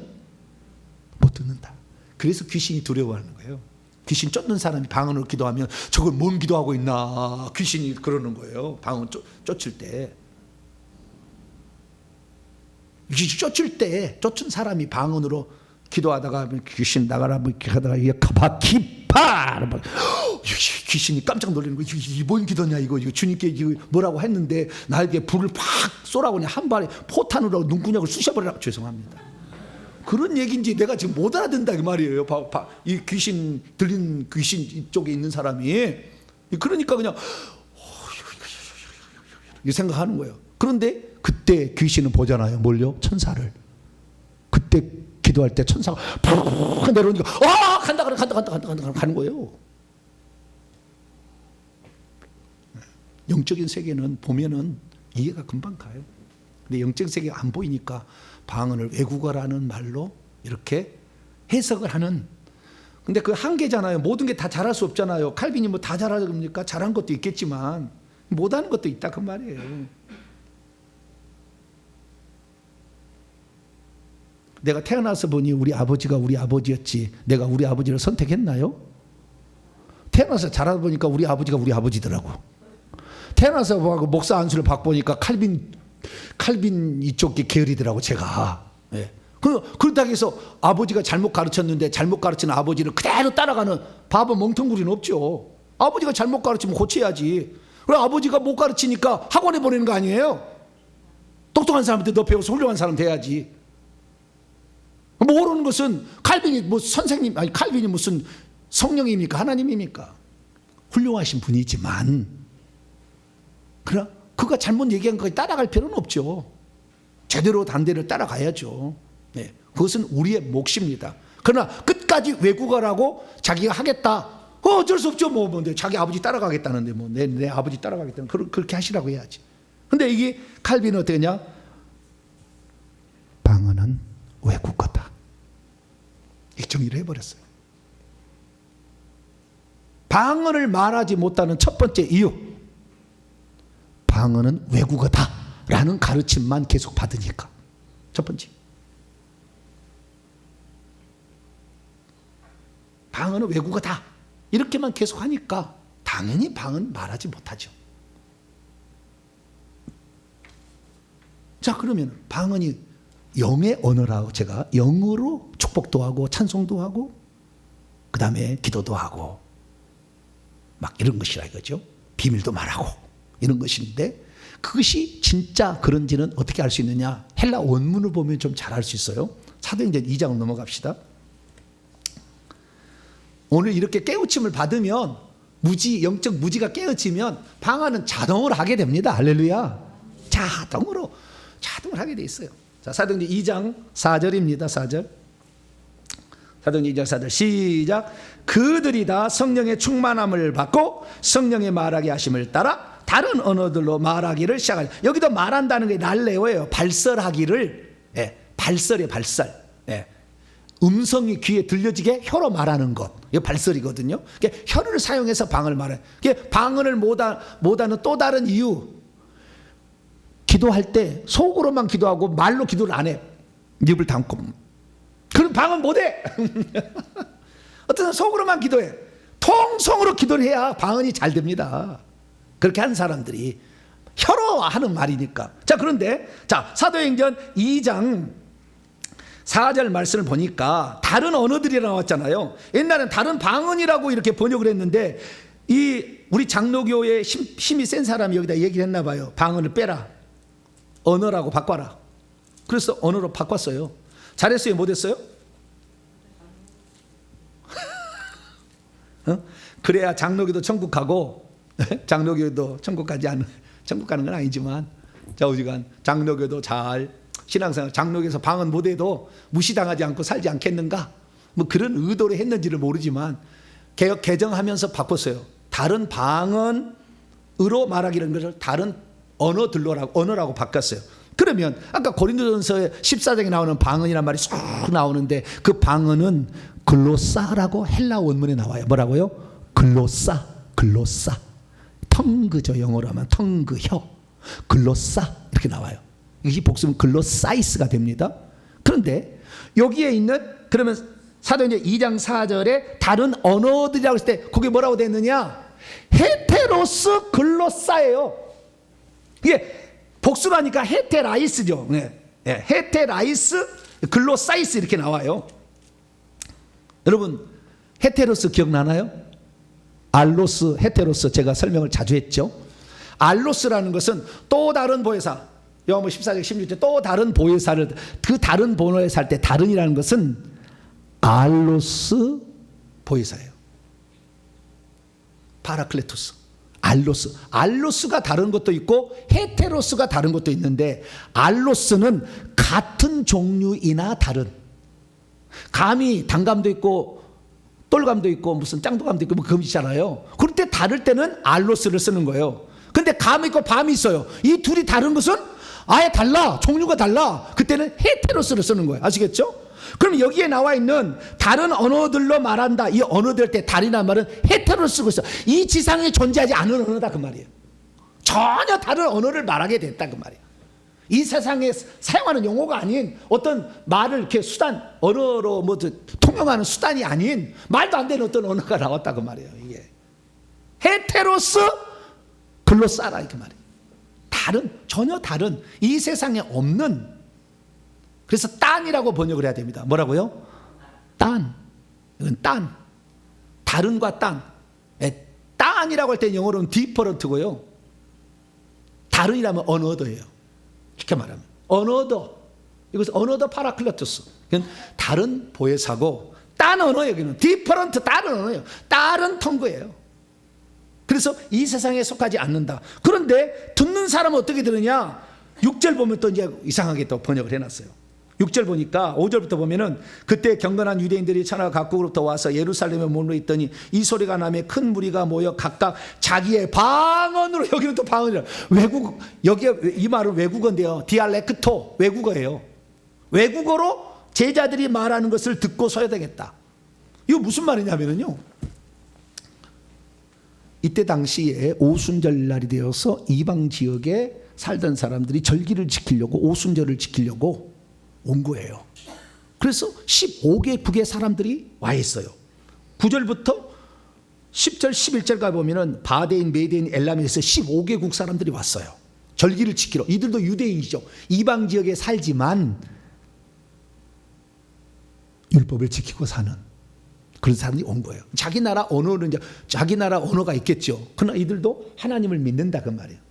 못 듣는다. 그래서 귀신이 두려워하는 거예요. 귀신 쫓는 사람이 방언으로 기도하면 저걸 뭔 기도하고 있나 귀신이 그러는 거예요. 방언 쫓을 때. 쫓은 사람이 방언으로 기도하다가 귀신 나가라 뭐 이렇게 하다가 카바키파 귀신이 깜짝 놀라는 거예요. 이게 뭔 기도냐 이거 주님께 뭐라고 했는데 나에게 불을 팍 쏘라고 그냥 한 발에 포탄으로 눈구녕을 쑤셔버리라고. 죄송합니다. 그런 얘기인지 내가 지금 못 알아듣는다 그 말이에요. 이 귀신 들린 귀신 쪽에 있는 사람이. 그러니까 그냥 이 생각하는 거예요. 그런데 그때 귀신은 보잖아요. 뭘요? 천사를. 그때 기도할 때 천사가 팍 내려오니까 간다 가는 거예요. 영적인 세계는 보면은 이해가 금방 가요. 근데 영적인 세계가 안 보이니까 방언을 외국어라는 말로 이렇게 해석을 하는. 근데 그 한계잖아요. 모든 게 다 잘할 수 없잖아요. 칼빈이 뭐 다 잘합니까? 잘한 것도 있겠지만 못하는 것도 있다 그 말이에요. 내가 태어나서 보니 우리 아버지가 우리 아버지였지 내가 우리 아버지를 선택했나요? 태어나서 자라다 보니까 우리 아버지가 우리 아버지더라고. 태어나서 목사 안수를 받보니까 칼빈 이쪽 계열이더라고 제가. 예. 그렇다고 해서 아버지가 잘못 가르쳤는데 잘못 가르치는 아버지를 그대로 따라가는 바보 멍텅구리는 없죠. 아버지가 잘못 가르치면 고쳐야지. 그래 아버지가 못 가르치니까 학원에 보내는 거 아니에요? 똑똑한 사람한테 너 배워서 훌륭한 사람 돼야지. 모르는 것은 칼빈이 뭐 선생님, 아니 칼빈이 무슨 성령입니까? 하나님입니까? 훌륭하신 분이지만 그러나 그가 잘못 얘기한 거에 따라갈 필요는 없죠. 제대로 단대를 따라가야죠. 네, 그것은 우리의 몫입니다. 그러나 끝까지 외국어라고 자기가 하겠다. 어쩔 수 없죠. 뭐 자기 아버지 따라가겠다는데 뭐 내 아버지 따라가겠다는 그렇게 하시라고 해야지. 근데 이게 칼빈은 어떠냐? 방언은 외국어다. 이 정의를 해버렸어요. 방언을 말하지 못하는 첫 번째 이유, 방언은 외국어다 라는 가르침만 계속 받으니까. 첫 번째, 방언은 외국어다 이렇게만 계속 하니까 당연히 방언 말하지 못하죠. 자, 그러면 방언이 영의 언어라고, 제가 영으로 축복도 하고 찬송도 하고 그 다음에 기도도 하고 막 이런 것이라 이거죠. 비밀도 말하고 이런 것인데, 그것이 진짜 그런지는 어떻게 알 수 있느냐? 헬라 원문을 보면 좀 잘 알 수 있어요. 사도행전 2장 넘어갑시다. 오늘 이렇게 깨우침을 받으면 영적 무지가 깨어지면 방언은 자동으로 하게 됩니다. 할렐루야. 자동으로 하게 돼 있어요. 자, 사도행전 2장 4절입니다. 4절. 사도행전 2장 4절 시작. 그들이 다 성령의 충만함을 받고 성령의 말하게 하심을 따라 다른 언어들로 말하기를 시작하죠. 여기도 말한다는 게 날레오예요. 발설하기를. 예, 발설이에요. 발설. 예. 음성이 귀에 들려지게 혀로 말하는 것, 이거 발설이거든요. 그러니까 혀를 사용해서 방언을 말해요. 그러니까 방언을 못하는 또 다른 이유, 기도할 때 속으로만 기도하고 말로 기도를 안 해. 입을 닫고. 그럼 방언 못해. 어떤 사람 속으로만 기도해. 통성으로 기도를 해야 방언이 잘 됩니다. 그렇게 하는 사람들이 혀로 하는 말이니까. 자, 그런데 자, 사도행전 2장 4절 말씀을 보니까 다른 언어들이 나왔잖아요. 옛날엔 다른 방언이라고 이렇게 번역을 했는데 이 우리 장로교의 힘이 센 사람이 여기다 얘기를 했나 봐요. 방언을 빼라. 언어라고 바꿔라. 그래서 언어로 바꿨어요. 잘했어요? 못했어요? 그래야 장로교도 천국 가고 장로교도 천국 가지 않는, 천국 가는 건 아니지만 좌우지간 장로교도 잘 신앙생활, 장로교에서 방언 못해도 무시당하지 않고 살지 않겠는가? 뭐 그런 의도로 했는지를 모르지만 개혁 개정하면서 바꿨어요. 다른 방언으로 말하기라는 것을 다른 언어라고 바꿨어요. 그러면 아까 고린도전서 14장에 나오는 방언이란 말이 쏙 나오는데 그 방언은 글로사라고 헬라 원문에 나와요. 뭐라고요? 글로사. 텅그죠. 영어로 하면 텅그, 혀. 글로사 이렇게 나와요. 이 복수는 글로사이스가 됩니다. 그런데 여기에 있는, 그러면 사도행전 2장 4절에 다른 언어들이라고 했을 때 그게 뭐라고 됐느냐? 헤테로스 글로사예요. 이게 복수라니까 헤테라이스죠. 네. 네. 헤테라이스 글로사이스 이렇게 나와요. 여러분 헤테로스 기억나나요? 알로스, 헤테로스 제가 설명을 자주 했죠. 알로스라는 것은 또 다른 보혜사, 요한복음 14장 16절 또 다른 보혜사를, 그 다른 보혜사 할 때 다른이라는 것은 알로스 보혜사예요. 파라클레토스. 알로스가 다른 것도 있고 헤테로스가 다른 것도 있는데, 알로스는 같은 종류이나 다른, 감이 단감도 있고 똘감도 있고 무슨 짱도감도 있고 뭐 그런 거 있잖아요. 그럴 때 다를 때는 알로스를 쓰는 거예요. 근데 감이 있고 밤이 있어요. 이 둘이 다른 것은 아예 달라, 종류가 달라. 그때는 헤테로스를 쓰는 거예요. 아시겠죠? 그럼 여기에 나와 있는 다른 언어들로 말한다, 이 언어들 때 다리란 말은 헤테로를 쓰고 있어. 이 지상에 존재하지 않은 언어다 그 말이에요. 전혀 다른 언어를 말하게 됐다 그 말이에요. 이 세상에 사용하는 용어가 아닌 어떤 말을 이렇게 수단, 언어로 뭐 통용하는 수단이 아닌 말도 안 되는 어떤 언어가 나왔다 그 말이에요. 이게 헤테로스 글로 쌓아라 이렇게 말이에요. 전혀 다른 이 세상에 없는, 그래서 딴이라고 번역을 해야 됩니다. 뭐라고요? 딴. 이건 딴. 다른과 딴. 딴이라고 할 때 영어로는 디퍼런트고요. 다른이라면 어너더예요. 이렇게 말하면 어너더. 이것은 어너더 파라클라토스. 다른 보혜사고 딴 언어예요. 여기는 디퍼런트, 다른 언어예요. 다른 텅구예요. 그래서 이 세상에 속하지 않는다. 그런데 듣는 사람은 어떻게 들으냐? 6절 보면 또 이제 이상하게 또 번역을 해놨어요. 6절 보니까 5절부터 보면은 그때 경건한 유대인들이 천하 각국으로부터 와서 예루살렘에 머물러 있더니 이 소리가 나며 큰 무리가 모여 각각 자기의 방언으로, 여기는 또 방언이라, 외국, 여기에 이 말은 외국어인데요, 디알렉토, 외국어예요. 외국어로 제자들이 말하는 것을 듣고 서야 되겠다. 이거 무슨 말이냐면요, 이때 당시에 오순절 날이 되어서 이방 지역에 살던 사람들이 절기를 지키려고, 오순절을 지키려고 온 거예요. 그래서 15개국의 사람들이 와 있어요. 9절부터 10절 11절까지 보면은 바데인, 메데인, 엘람에서 15개국 사람들이 왔어요. 절기를 지키러. 이들도 유대인이죠. 이방 지역에 살지만 율법을 지키고 사는 그런 사람이 온 거예요. 자기 나라 언어는 이제 자기 나라 언어가 있겠죠. 그러나 이들도 하나님을 믿는다 그 말이에요.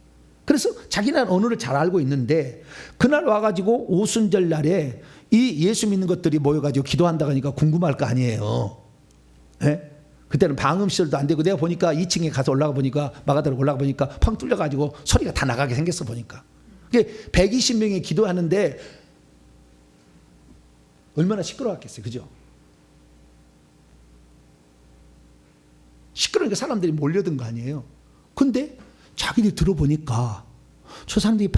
그래서 자기 나라 언어를 잘 알고 있는데, 그날 와가지고 오순절 날에 이 예수 믿는 것들이 모여가지고 기도한다고 하니까 궁금할 거 아니에요. 네? 그때는 방음 시설도 안 되고, 내가 보니까 2층에 가서 올라가 보니까, 마가다로 올라가 보니까 펑 뚫려가지고 소리가 다 나가게 생겼어 보니까. 그게 120명이 기도하는데 얼마나 시끄러웠겠어요. 그죠? 시끄러우니까 사람들이 몰려든 거 아니에요. 근데 자기들이 들어보니까 저 사람들이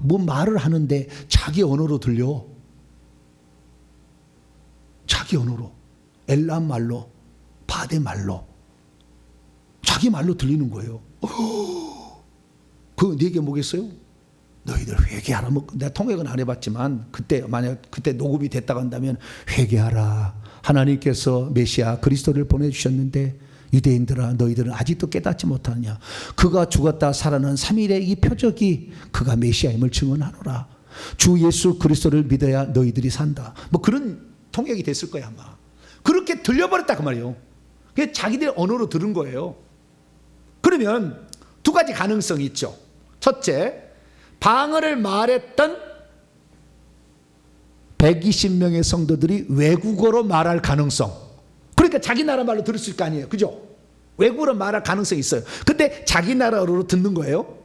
뭐 말을 하는데 자기 언어로 들려. 자기 언어로. 엘람 말로, 바데 말로, 자기 말로 들리는 거예요. 그 네 개 뭐겠어요? 너희들 회개하라. 뭐 내가 통역은 안 해봤지만, 만약 그때 녹음이 됐다고 한다면, 회개하라. 하나님께서 메시아 그리스도를 보내주셨는데 유대인들아, 너희들은 아직도 깨닫지 못하느냐. 그가 죽었다 살아난 3일의 이 표적이 그가 메시아임을 증언하노라. 주 예수 그리스도를 믿어야 너희들이 산다. 뭐 그런 통역이 됐을 거야 아마. 그렇게 들려버렸다 그 말이에요. 그게 자기들의 언어로 들은 거예요. 그러면 두 가지 가능성이 있죠. 첫째, 방언을 말했던 120명의 성도들이 외국어로 말할 가능성. 그러니까 자기 나라 말로 들을 수 있을 거 아니에요. 그죠? 외국어로 말할 가능성이 있어요. 근데 자기 나라어로 듣는 거예요.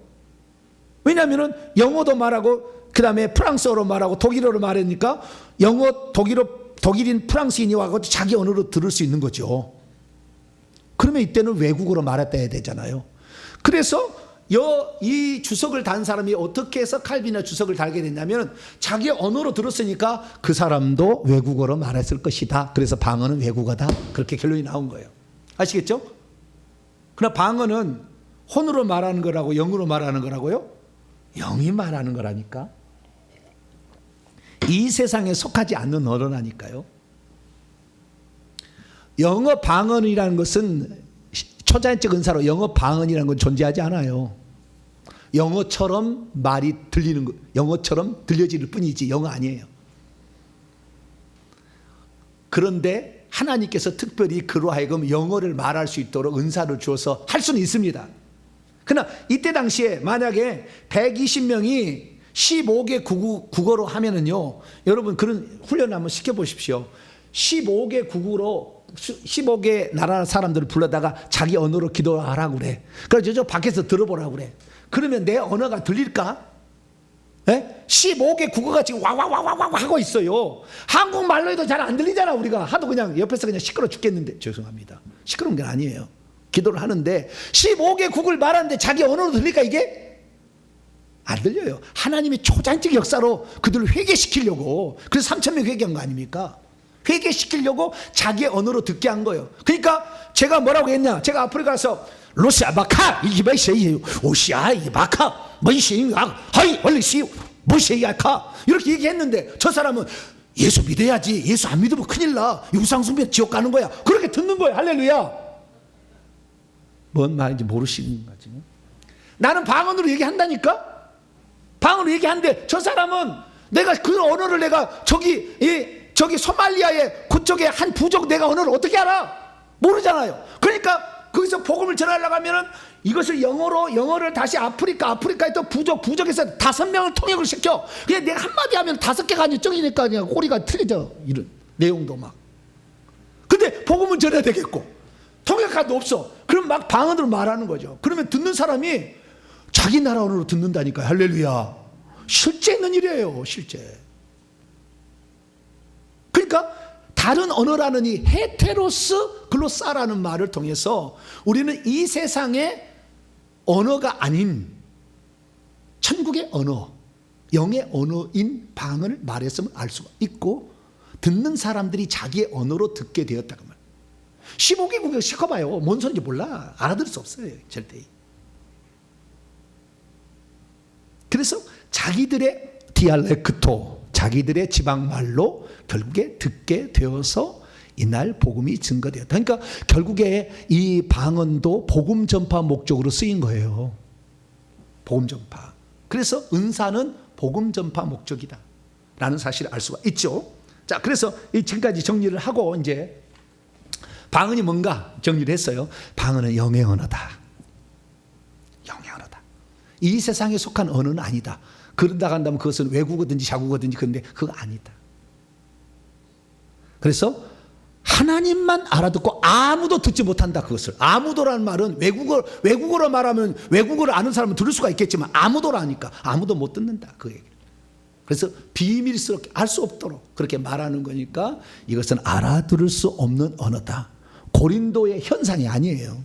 왜냐하면 영어도 말하고, 그 다음에 프랑스어로 말하고, 독일어로 말하니까 영어, 독일인 프랑스인이 와서 자기 언어로 들을 수 있는 거죠. 그러면 이때는 외국어로 말했다 해야 되잖아요. 그래서 이 주석을 단 사람이 어떻게 해서 칼빈의 주석을 달게 됐냐면, 자기 언어로 들었으니까 그 사람도 외국어로 말했을 것이다. 그래서 방언은 외국어다. 그렇게 결론이 나온 거예요. 아시겠죠? 그러나 방언은 혼으로 말하는 거라고, 영으로 말하는 거라고요? 영이 말하는 거라니까. 이 세상에 속하지 않는 언어라니까요. 영어 방언이라는 것은 초자연적 은사로 영어 방언이라는 건 존재하지 않아요. 영어처럼 말이 들리는 거, 영어처럼 들려질 뿐이지 영어 아니에요. 그런데 하나님께서 특별히 그로 하여금 영어를 말할 수 있도록 은사를 주어서 할 수는 있습니다. 그러나 이때 당시에 만약에 120명이 15개 국어로 하면은요, 여러분 그런 훈련을 한번 시켜보십시오. 15개 국어로 15개 나라 사람들을 불러다가 자기 언어로 기도하라고 그래. 그래서 저 밖에서 들어보라고 그래. 그러면 내 언어가 들릴까? 예? 15개 국어가 지금 와와와와와 하고 있어요. 한국말로 해도 잘 안 들리잖아. 우리가 하도 그냥 옆에서 그냥 시끄러 죽겠는데. 죄송합니다. 시끄러운 게 아니에요. 기도를 하는데 15개 국을 말하는데 자기 언어로 들릴까 이게? 안 들려요. 하나님의 초자연적 역사로 그들을 회개시키려고. 그래서 3,000명 회개한 거 아닙니까? 회개시키려고 자기 언어로 듣게 한 거예요. 그러니까 제가 뭐라고 했냐? 제가 아프리카 가서 로시아 바카 이바이세이 오시아 이바카 뭐이시야 하이 원리시 뭐시야카 이렇게 얘기했는데, 저 사람은 예수 믿어야지, 예수 안 믿으면 큰일 나, 우상숭배 지옥 가는 거야, 그렇게 듣는 거예요. 할렐루야. 뭔 말인지 모르시는 거지. 나는 방언으로 얘기한다니까. 방언으로 얘기하는데 저 사람은 내가 그 언어를 내가 저기 소말리아의 그쪽에 한 부족 내가 언어를 어떻게 알아? 모르잖아요. 그러니까 거기서 복음을 전하려고 하면은 이것을 영어를 다시 아프리카에 또 부족에서 5명을 통역을 시켜. 그냥 내가 한마디 하면 5개가 아니라 쪽이니까 그냥 꼬리가 틀려져. 이런 내용도 막. 근데 복음은 전해야 되겠고 통역가도 없어. 그럼 막 방언으로 말하는 거죠. 그러면 듣는 사람이 자기 나라 언어로 듣는다니까요. 할렐루야. 실제 있는 일이에요. 실제. 그러니까 다른 언어라는 이 헤테로스 글로사라는 말을 통해서 우리는 이 세상의 언어가 아닌 천국의 언어, 영의 언어인 방언을 말했으면 알 수가 있고 듣는 사람들이 자기의 언어로 듣게 되었다고 말. 15개국에 시켜봐요. 뭔 소리인지 몰라. 알아들을 수 없어요. 절대. 그래서 자기들의 디알렉토, 자기들의 지방말로 결국에 듣게 되어서 이날 복음이 증거되었다. 그러니까 결국에 이 방언도 복음 전파 목적으로 쓰인 거예요. 복음 전파. 그래서 은사는 복음 전파 목적이다 라는 사실을 알 수가 있죠. 자, 그래서 지금까지 정리를 하고 이제 방언이 뭔가 정리를 했어요. 방언은 영의 언어다. 영의 언어다. 이 세상에 속한 언어는 아니다. 그러다 간다면 그것은 외국어든지 자국어든지 그런데 그거 아니다. 그래서 하나님만 알아듣고 아무도 듣지 못한다. 그것을 아무도라는 말은 외국어로 말하면 외국어를 아는 사람은 들을 수가 있겠지만 아무도라니까 아무도 못 듣는다. 그 얘기를. 그래서 비밀스럽게 알 수 없도록 그렇게 말하는 거니까 이것은 알아들을 수 없는 언어다. 고린도의 현상이 아니에요.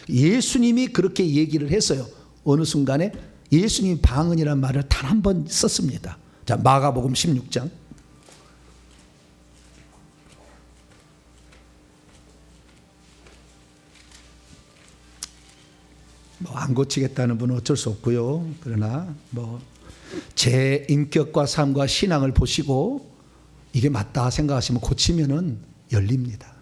예수님이 그렇게 얘기를 했어요. 어느 순간에 예수님이 방언이라는 말을 단 한 번 썼습니다. 자, 마가복음 16장. 안 고치겠다는 분은 어쩔 수 없고요. 그러나 제 인격과 삶과 신앙을 보시고 이게 맞다 생각하시면 고치면은 열립니다.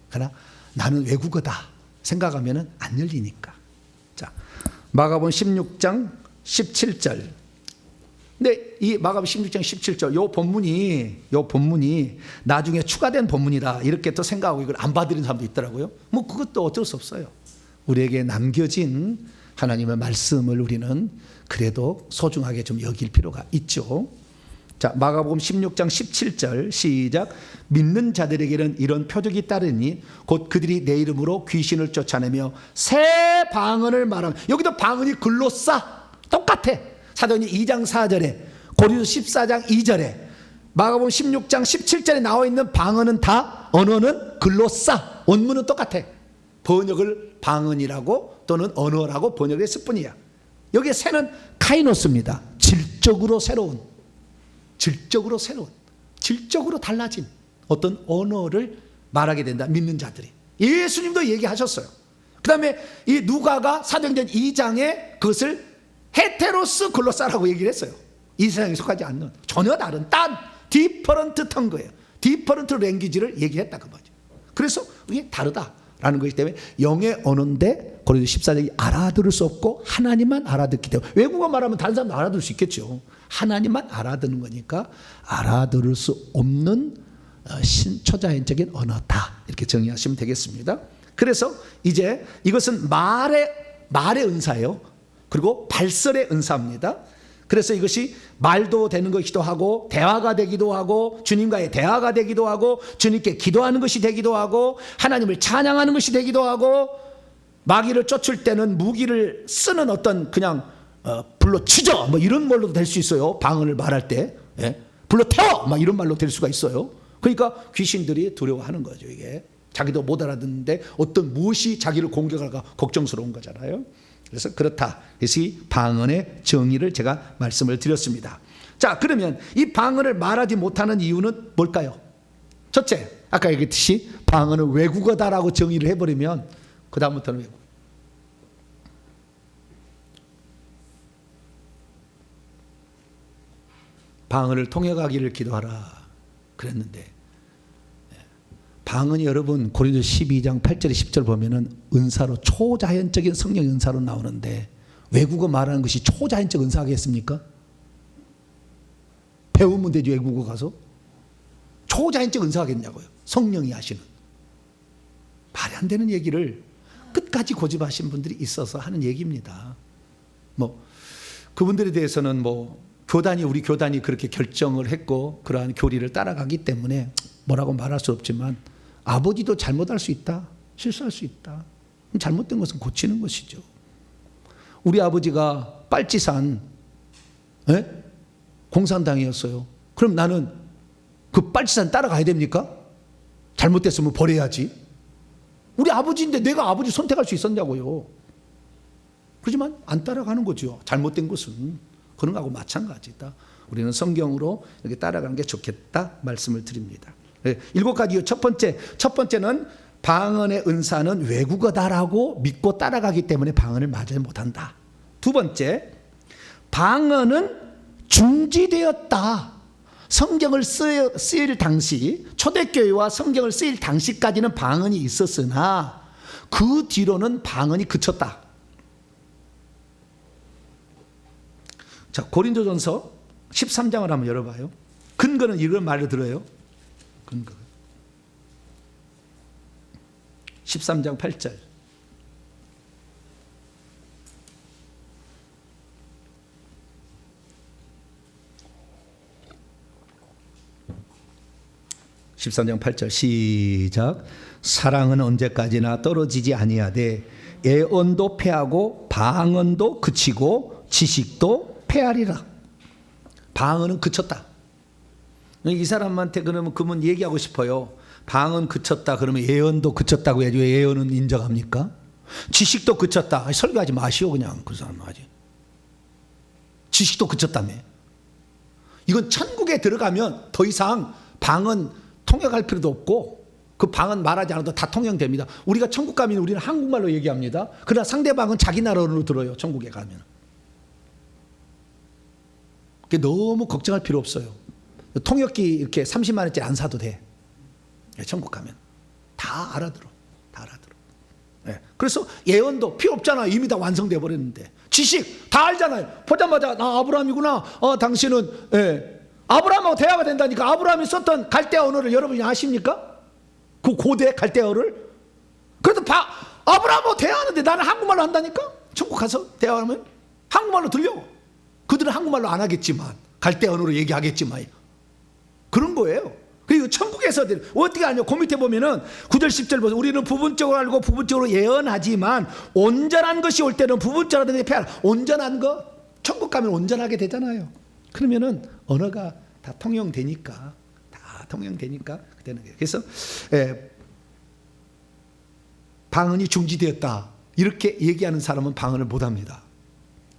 그러나 나는 외국어다 생각하면은 안 열리니까. 자, 마가복음 16장 17절. 근데 이 마가복음 16장 17절 요 본문이 나중에 추가된 본문이다 이렇게 또 생각하고 이걸 안 받아들이는 사람도 있더라고요. 그것도 어쩔 수 없어요. 우리에게 남겨진 하나님의 말씀을 우리는 그래도 소중하게 좀 여길 필요가 있죠. 자, 마가복음 16장 17절 시작. 믿는 자들에게는 이런 표적이 따르니 곧 그들이 내 이름으로 귀신을 쫓아내며 새 방언을 말하면, 여기도 방언이 글로싸 똑같아. 사도행전 2장 4절에 고린도 14장 2절에 마가복음 16장 17절에 나와 있는 방언은 다 언어는 글로싸, 원문은 똑같아. 번역을 방언이라고 또는 언어라고 번역했을 뿐이야. 여기에 새는 카이노스입니다. 질적으로 새로운, 질적으로 달라진 어떤 언어를 말하게 된다. 믿는 자들이. 예수님도 얘기하셨어요. 그 다음에 이 누가가 사도행전 2장에 그것을 헤테로스 글로사라고 얘기를 했어요. 이 세상에 속하지 않는 전혀 다른 딴 디퍼런트 턴거예요. 디퍼런트 랭귀지를 얘기했다 그 거죠. 그래서 이게 다르다라는 것이기 때문에 영의 언어인데 고린도 14장이 알아들을 수 없고 하나님만 알아듣기 때문에, 외국어 말하면 다른 사람도 알아들을 수 있겠죠. 하나님만 알아듣는 거니까 알아들을 수 없는 초자연적인 언어다, 이렇게 정의하시면 되겠습니다. 그래서 이제 이것은 말의 은사예요. 그리고 발설의 은사입니다. 그래서 이것이 말도 되는 것이기도 하고 대화가 되기도 하고 주님과의 대화가 되기도 하고 주님께 기도하는 것이 되기도 하고 하나님을 찬양하는 것이 되기도 하고 마귀를 쫓을 때는 무기를 쓰는 어떤 그냥 불로 치죠 뭐 이런 말로도 될 수 있어요. 방언을 말할 때 불로 태워 막 이런 말로 될 수가 있어요. 그러니까 귀신들이 두려워하는 거죠. 이게 자기도 못 알아듣는데 어떤 무엇이 자기를 공격할까 걱정스러운 거잖아요. 그래서 그렇다. 그래서 이 방언의 정의를 제가 말씀을 드렸습니다. 자, 그러면 이 방언을 말하지 못하는 이유는 뭘까요? 첫째, 아까 얘기했듯이 방언은 외국어다라고 정의를 해버리면 그 다음부터는 외국어. 방언을 통역하기를 기도하라 그랬는데 방언이 여러분 고린도 12장 8절 10절 보면은 은사로 초자연적인 성령 은사로 나오는데 외국어 말하는 것이 초자연적 은사겠습니까? 배우면 되죠. 외국어 가서 초자연적 은사하겠냐고요. 성령이 하시는 말이 안 되는 얘기를 끝까지 고집하신 분들이 있어서 하는 얘기입니다. 뭐 그분들에 대해서는 뭐 우리 교단이 그렇게 결정을 했고 그러한 교리를 따라가기 때문에 뭐라고 말할 수 없지만 아버지도 잘못할 수 있다. 실수할 수 있다. 잘못된 것은 고치는 것이죠. 우리 아버지가 빨치산 공산당이었어요. 그럼 나는 그 빨치산 따라가야 됩니까? 잘못됐으면 버려야지. 우리 아버지인데 내가 아버지 선택할 수 있었냐고요. 그렇지만 안 따라가는 거죠. 잘못된 것은. 그런 거하고 마찬가지다. 우리는 성경으로 이렇게 따라가는 게 좋겠다 말씀을 드립니다. 7가지요. 첫 번째는 방언의 은사는 외국어다라고 믿고 따라가기 때문에 방언을 맞지 못한다. 두 번째, 방언은 중지되었다. 성경을 쓰일 당시, 초대교회와 성경을 쓰일 당시까지는 방언이 있었으나 그 뒤로는 방언이 그쳤다. 자, 고린도전서 13장을 한번 열어봐요. 근거는 이런 말을 들어요. 근거 13장 8절. 시작. 사랑은 언제까지나 떨어지지 아니하되 애언도 패하고 방언도 그치고 지식도 패하리라. 방언은 그쳤다. 이 사람한테 그러면 얘기하고 싶어요. 방언 그쳤다 그러면 예언도 그쳤다고 해야지. 왜 예언은 인정합니까? 지식도 그쳤다. 설교하지 마시오. 그냥 그 사람 하지. 지식도 그쳤다며. 이건 천국에 들어가면 더 이상 방언 통역할 필요도 없고 그 방언 말하지 않아도 다 통역됩니다. 우리가 천국 가면 우리는 한국말로 얘기합니다. 그러나 상대방은 자기 나라로 들어요. 천국에 가면. 너무 걱정할 필요 없어요. 통역기 이렇게 30만 원짜리 안 사도 돼. 천국 가면 다 알아들어. 그래서 예언도 필요 없잖아. 이미 다 완성돼 버렸는데. 지식 다 알잖아요. 보자마자 나 아브라함이구나. 당신은 아브라함하고 대화가 된다니까. 아브라함이 썼던 갈대아 언어를 여러분이 아십니까? 그 고대 갈대아어를. 그래도 아브라함하고 대화하는데 나는 한국말로 한다니까. 천국 가서 대화하면 한국말로 들려. 그들은 한국말로 안 하겠지만 갈대아 언어로 얘기하겠지만 그런 거예요. 그리고 천국에서 어떻게 하냐. 그 밑에 보면은 9절 10절 보세요. 우리는 부분적으로 알고 부분적으로 예언하지만 온전한 것이 올 때는 부분적으로 패하라. 온전한 거 천국 가면 온전하게 되잖아요. 그러면은 언어가 다 통용되니까 되는 거예요. 그래서 방언이 중지되었다 이렇게 얘기하는 사람은 방언을 못합니다.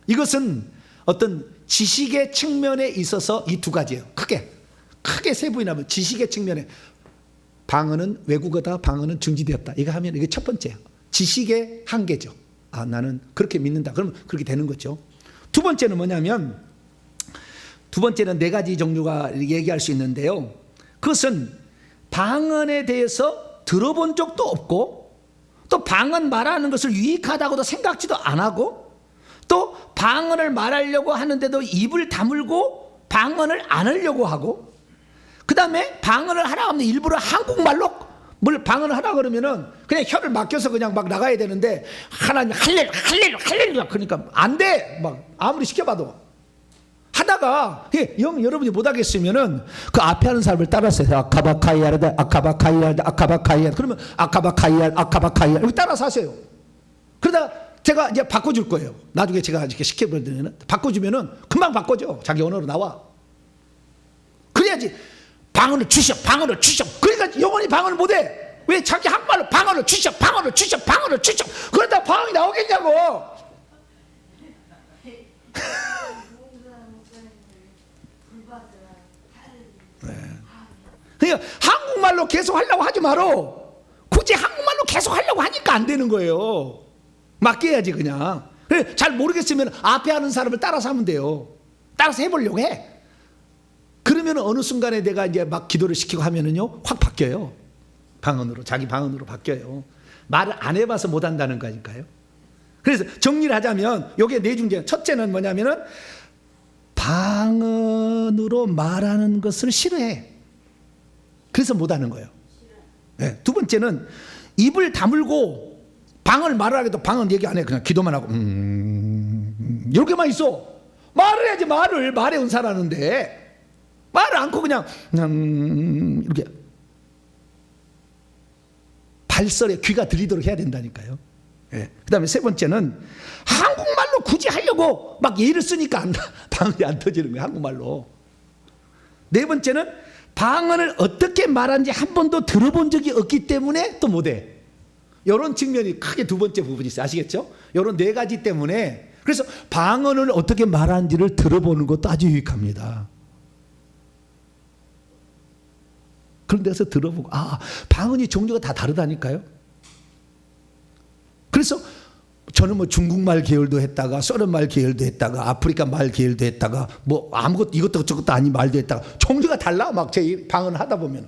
이것은 어떤 지식의 측면에 있어서 이 두 가지예요. 크게 세부인하면 지식의 측면에 방언은 외국어다, 방언은 중지되었다. 이거 하면 이게 첫 번째예요. 지식의 한계죠. 나는 그렇게 믿는다. 그러면 그렇게 되는 거죠. 두 번째는 뭐냐면 두 번째는 4가지 종류가 얘기할 수 있는데요. 그것은 방언에 대해서 들어본 적도 없고 또 방언 말하는 것을 유익하다고도 생각지도 안 하고 또 방언을 말하려고 하는데도 입을 다물고 방언을 안 하려고 하고 그 다음에 방언을 하라 하면 일부러 한국말로 뭘 방언을 하라 그러면은 그냥 혀를 막혀서 그냥 막 나가야 되는데 하나님 할렐루야 그러니까 안 돼. 막 아무리 시켜봐도 하다가 여러분이 못하겠으면은 그 앞에 하는 사람을 따라서 아카바카이아르다 그러면 아카바카이아 이렇게 따라서 하세요. 그러다 제가 이제 바꿔줄 거예요. 나중에 제가 이렇게 시켜보면 바꿔주면은 금방 바꿔줘. 자기 언어로 나와. 그래야지 방언을 주셔. 그러니까 영원히 방언을 못해. 왜 자기 한국말로 방언을 주셔. 그러다 방언이 나오겠냐고. 그러니까 한국말로 계속 하려고 하지 마라. 굳이 한국말로 계속 하려고 하니까 안 되는 거예요. 맡겨야지 그냥. 잘 모르겠으면 앞에 하는 사람을 따라서 하면 돼요. 따라서 해보려고 해. 그러면 어느 순간에 내가 이제 막 기도를 시키고 하면은요 확 바뀌어요. 방언으로, 자기 방언으로 바뀌어요. 말을 안 해봐서 못한다는 거니까요. 그래서 정리를 하자면 요게 네 중에 첫째는 뭐냐면은 방언으로 말하는 것을 싫어해. 그래서 못하는 거예요. 네. 두 번째는 입을 다물고 방언을 말을 하게도 방언 얘기 안 해. 그냥 기도만 하고 이렇게만 있어. 말을 해야지. 말의 은사라는데 말을 않고 그냥 이렇게 발설에 귀가 들리도록 해야 된다니까요. 예. 그 다음에 세 번째는 한국말로 굳이 하려고 막 예를 쓰니까 방언이 안 터지는 거예요. 한국말로. 네 번째는 방언을 어떻게 말하는지 한 번도 들어본 적이 없기 때문에 또 못해. 이런 측면이 크게 두 번째 부분이 있어요. 아시겠죠? 이런 네 가지 때문에. 그래서 방언을 어떻게 말하는지를 들어보는 것도 아주 유익합니다. 그런 데서 들어보고 방언이 종류가 다 다르다니까요. 그래서 저는 뭐 중국말 계열도 했다가 소련말 계열도 했다가 아프리카 말 계열도 했다가 뭐 아무것도 이것도 저것도 아닌 말도 했다가 종류가 달라. 막 제 방언을 하다 보면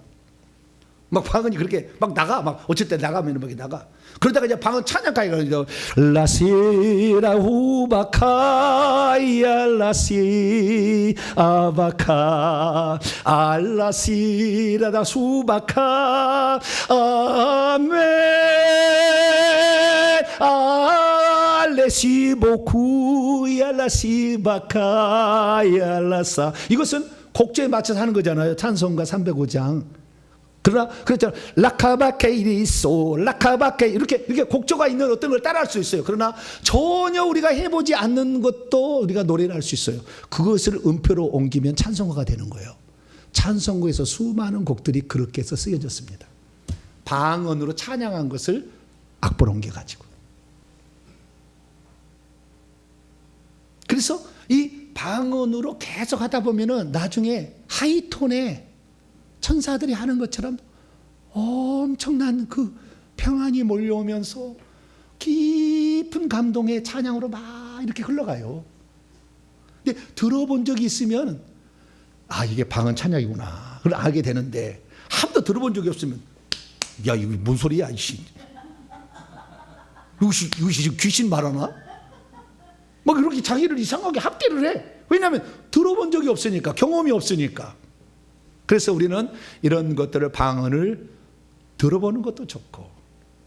막 방언이 그렇게 막 나가. 막 어쩔 때 나가면 막 나가. 그러다가 이제 방언 찬양가에 가서 라시라 후바카야 라시 아바카 알라시라다 수바카 아멘 알레시보쿠야 라시바카야 라사. 이것은 곡조에 맞춰서 하는 거잖아요. 찬송가 305장. 그러나 그렇죠. 라카바케이리소 라카바케 이렇게 곡조가 있는 어떤 걸 따라할 수 있어요. 그러나 전혀 우리가 해보지 않는 것도 우리가 노래를 할 수 있어요. 그것을 음표로 옮기면 찬송가가 되는 거예요. 찬송가에서 수많은 곡들이 그렇게 해서 쓰여졌습니다. 방언으로 찬양한 것을 악보로 옮겨가지고. 그래서 이 방언으로 계속 하다 보면은 나중에 하이톤에 천사들이 하는 것처럼 엄청난 그 평안이 몰려오면서 깊은 감동의 찬양으로 막 이렇게 흘러가요. 근데 들어본 적이 있으면 이게 방언 찬양이구나 그걸 알게 되는데, 한 번도 들어본 적이 없으면 야 이거 뭔 소리야 이씨, 이것이 귀신 말하나? 막 이렇게 자기를 이상하게 합계를 해. 왜냐하면 들어본 적이 없으니까, 경험이 없으니까. 그래서 우리는 이런 것들을 방언을 들어보는 것도 좋고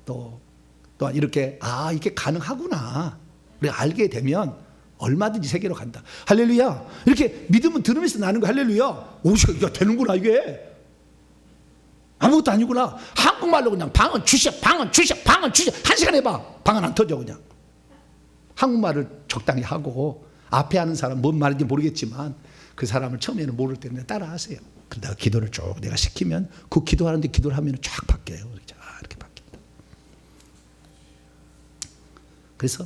또한 이렇게 이게 가능하구나 우리가 알게 되면 얼마든지 세계로 간다. 할렐루야. 이렇게 믿음은 들으면서 나는 거. 할렐루야. 야 되는구나 이게. 아무것도 아니구나. 한국말로 그냥 방언 주셔 방언 주셔 방언 주셔 한 시간 해봐. 방언 안 터져. 그냥 한국말을 적당히 하고 앞에 하는 사람 뭔 말인지 모르겠지만 그 사람을 처음에는 모를 때는 따라하세요. 그러다가 기도를 쭉 내가 시키면 그 기도하는데 기도를 하면 쫙 바뀌어요. 이렇게 바뀝니다. 그래서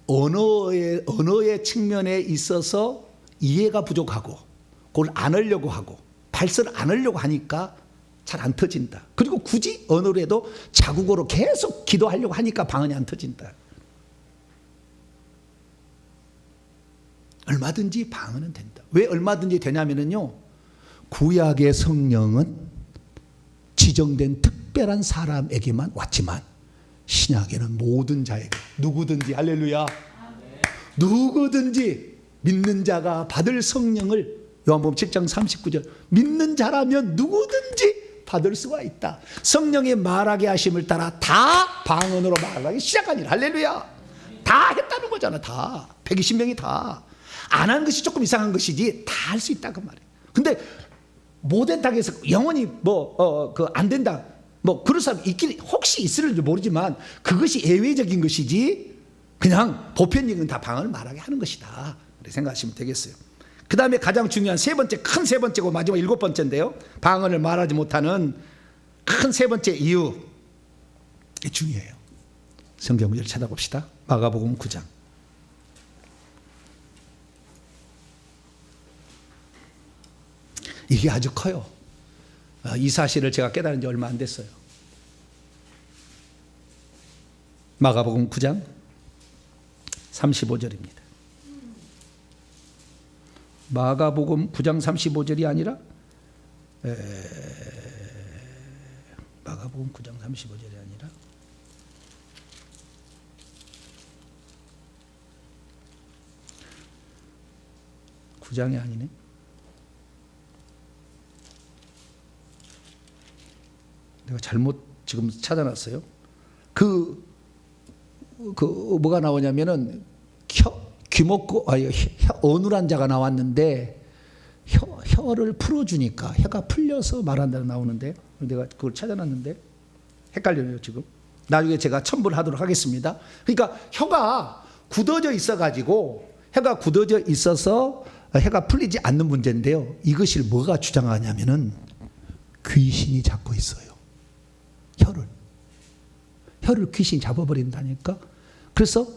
언어의 측면에 있어서 이해가 부족하고 그걸 안 하려고 하고 발설을 안 하려고 하니까 잘 안 터진다. 그리고 굳이 언어로 해도 자국어로 계속 기도하려고 하니까 방언이 안 터진다. 얼마든지 방언은 된다. 왜 얼마든지 되냐면요, 구약의 성령은 지정된 특별한 사람에게만 왔지만 신약에는 모든 자에게, 누구든지, 할렐루야, 누구든지 믿는 자가 받을 성령을, 요한복음 7장 39절, 믿는 자라면 누구든지 받을 수가 있다. 성령의 말하게 하심을 따라 다 방언으로 말하기 시작하니라. 할렐루야. 다 했다는 거잖아. 다 120명이 다. 안 한 것이 조금 이상한 것이지 다 할 수 있다 그 말이에요. 근데 못했다고 해서 영원히 안 된다, 그럴 사람 있긴 혹시 있을지 모르지만 그것이 예외적인 것이지 그냥 보편적인 다 방언을 말하게 하는 것이다, 그렇게 생각하시면 되겠어요. 그 다음에 가장 중요한 큰 세 번째고 마지막 7번째인데요, 방언을 말하지 못하는 큰 세 번째 이유, 중요해요. 성경 구절을 찾아봅시다. 마가복음 9장. 이게 아주 커요. 이 사실을 제가 깨달은 지 얼마 안 됐어요. 마가복음 9장 35절입니다. 마가복음 9장 35절이 아니라 마가복음 마가복음 9장 35절이 아니라 구장이 아니네. 내가 잘못 지금 찾아놨어요. 뭐가 나오냐면은 귀먹고 어눌한 자가 나왔는데 혀를 풀어주니까 혀가 풀려서 말한다고 나오는데 내가 그걸 찾아놨는데 헷갈려요 지금. 나중에 제가 첨부를 하도록 하겠습니다. 그러니까 혀가 굳어져 있어가지고 혀가 굳어져 있어서 혀가 풀리지 않는 문제인데요. 이것을 뭐가 주장하냐면은 귀신이 잡고 있어요. 혀를 귀신이 잡아버린다니까. 그래서